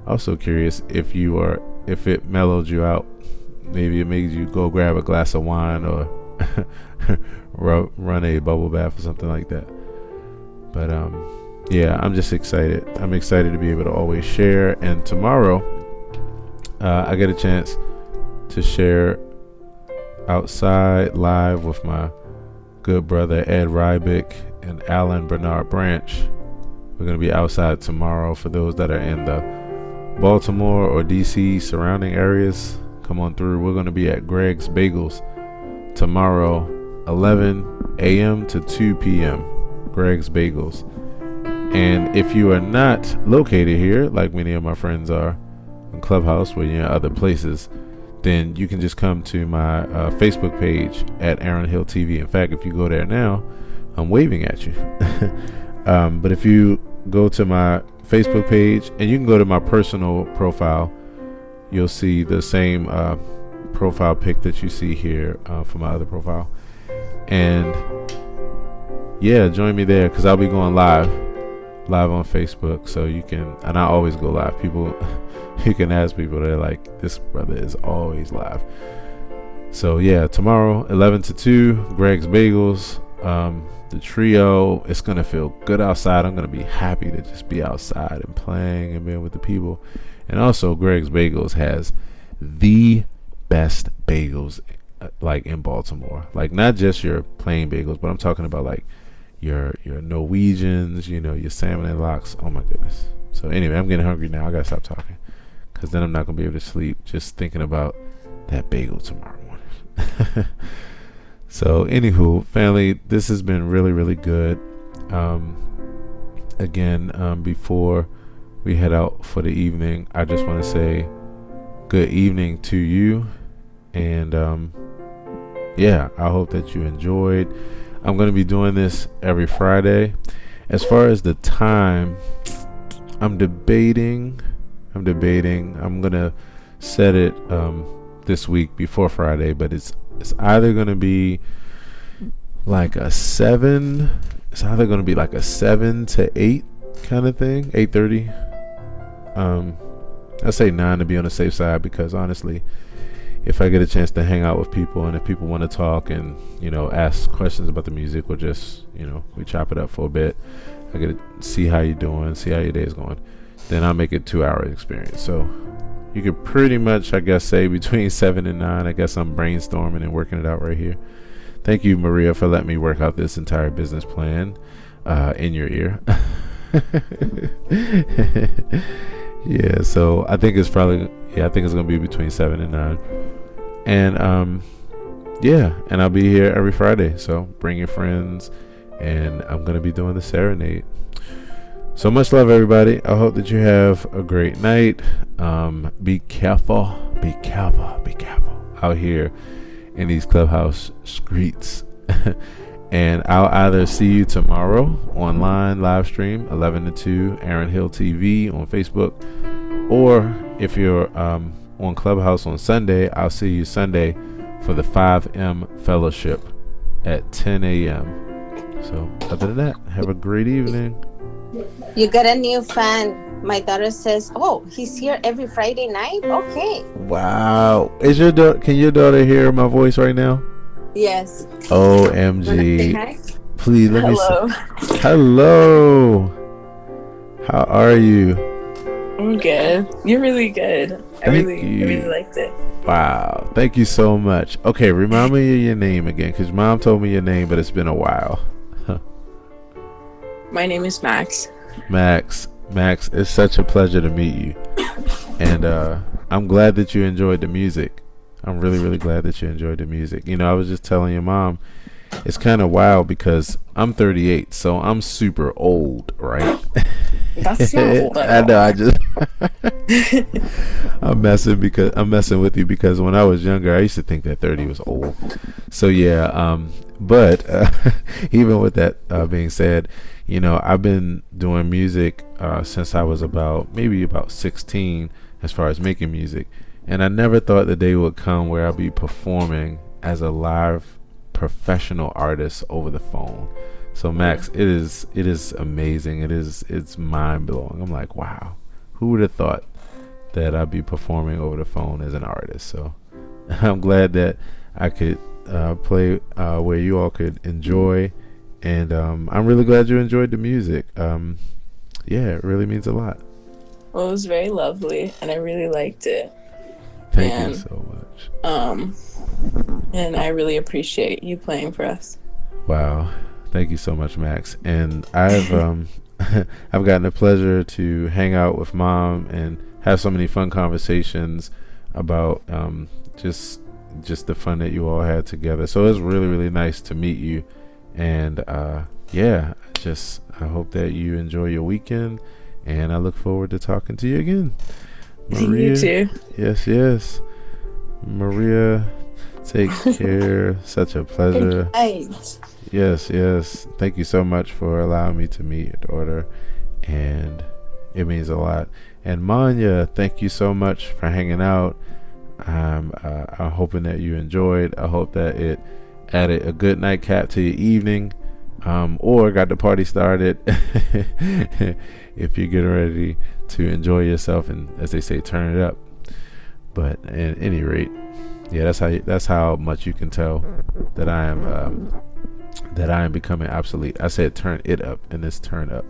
Also curious if it mellowed you out. Maybe it made you go grab a glass of wine or run a bubble bath or something like that. But yeah, I'm just excited. I'm excited to be able to always share. And tomorrow, I get a chance to share outside live with my good brother Ed Rybick and Alan Bernard Branch. We're going to be outside tomorrow. For those that are in the Baltimore or DC surrounding areas, come on through. We're going to be at Greg's Bagels tomorrow, 11 a.m. to 2 p.m. Greg's Bagels. And if you are not located here, like many of my friends are on Clubhouse, where you're in other places, then you can just come to my Facebook page at aaronhilltv. In fact, if you go there now, I'm waving at you. But if you go to my Facebook page, and you can go to my personal profile, you'll see the same profile pic that you see here for my other profile. And yeah, join me there, because I'll be going live on Facebook. So you can, and I always go live. People, you can ask people, they're like, this brother is always live. So yeah, tomorrow 11 to 2, Greg's Bagels. The trio, it's gonna feel good outside. I'm gonna be happy to just be outside and playing and being with the people. And also, Greg's Bagels has the best bagels like in Baltimore. Like, not just your plain bagels, but I'm talking about like your Norwegians, you know, your salmon and lox. Oh my goodness. So anyway, I'm getting hungry now. I gotta stop talking, because then I'm not gonna be able to sleep just thinking about that bagel tomorrow morning. So anywho, family, this has been really, really good. Again, before we head out for the evening, I just want to say good evening to you. And yeah, I hope that you enjoyed. I'm going to be doing this every Friday. As far as the time, I'm debating. I'm going to set it this week before Friday, but it's either going to be like a 7 to 8 kind of thing, 8:30. I say 9 to be on the safe side, because honestly, if I get a chance to hang out with people, and if people want to talk and, you know, ask questions about the music, or just, you know, we chop it up for a bit, I get to see how you're doing, see how your day is going, then I'll make it 2-hour experience. So you could pretty much, I guess, say between 7 and 9. I guess I'm brainstorming and working it out right here. Thank you, Maria, for letting me work out this entire business plan in your ear. Yeah, so I think it's going to be between 7 and 9. And yeah, and I'll be here every Friday. So bring your friends, and I'm going to be doing the Serenade. So much love, everybody. I hope that you have a great night. Be careful out here in these Clubhouse streets. And I'll either see you tomorrow online live stream 11 to 2, Aaron Hill TV on Facebook, or if you're on Clubhouse on Sunday, I'll see you Sunday for the 5M fellowship at 10 a.m. So other than that, have a great evening. You got a new fan. My daughter says, "Oh, he's here every Friday night." Okay. Wow. Is your can your daughter hear my voice right now? Yes. OMG. Please let me Hello. Hello. How are you? I'm good. You're really good. I really liked it. Wow. Thank you so much. Okay, remind me of your name again, because Mom told me your name, but it's been a while. My name is Max. Max, it's such a pleasure to meet you. And I'm glad that you enjoyed the music. I'm really, really glad that you enjoyed the music. You know, I was just telling your mom, it's kind of wild because I'm 38, so I'm super old, right? That's not old at I all. know, I just I'm messing with you, because when I was younger, I used to think that 30 was old. So yeah, but even with that being said, you know, I've been doing music since I was about 16, as far as making music. And I never thought the day would come where I'll be performing as a live professional artist over the phone. So Max, it is amazing. It's mind blowing. I'm like, wow, who would have thought that I'd be performing over the phone as an artist? So I'm glad that I could play where you all could enjoy, and I'm really glad you enjoyed the music. Yeah, it really means a lot. Well, it was very lovely, and I really liked it. Thank you so much. And I really appreciate you playing for us. Wow, thank you so much, Max. And I've I've gotten the pleasure to hang out with Mom and have so many fun conversations about just the fun that you all had together. So it's really, really nice to meet you. And yeah, I hope that you enjoy your weekend, and I look forward to talking to you again. Maria, you too. Yes. Maria, take care. Such a pleasure. Right. Yes. Thank you so much for allowing me to meet your daughter, and it means a lot. And Manya, thank you so much for hanging out. I'm hoping that you enjoyed. I hope that it added a good nightcap to your evening, or got the party started if you're getting ready to enjoy yourself and, as they say, turn it up. But at any rate, yeah, that's how much you can tell that I am becoming obsolete. I said turn it up, and it's turn up.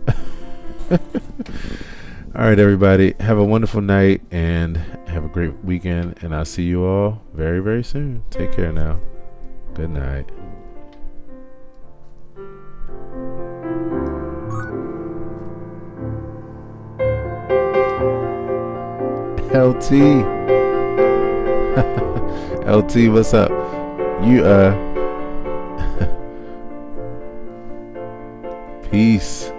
All right, everybody, have a wonderful night and have a great weekend, and I'll see you all very, very soon. Take care now. Good night. LT. LT, what's up? You peace.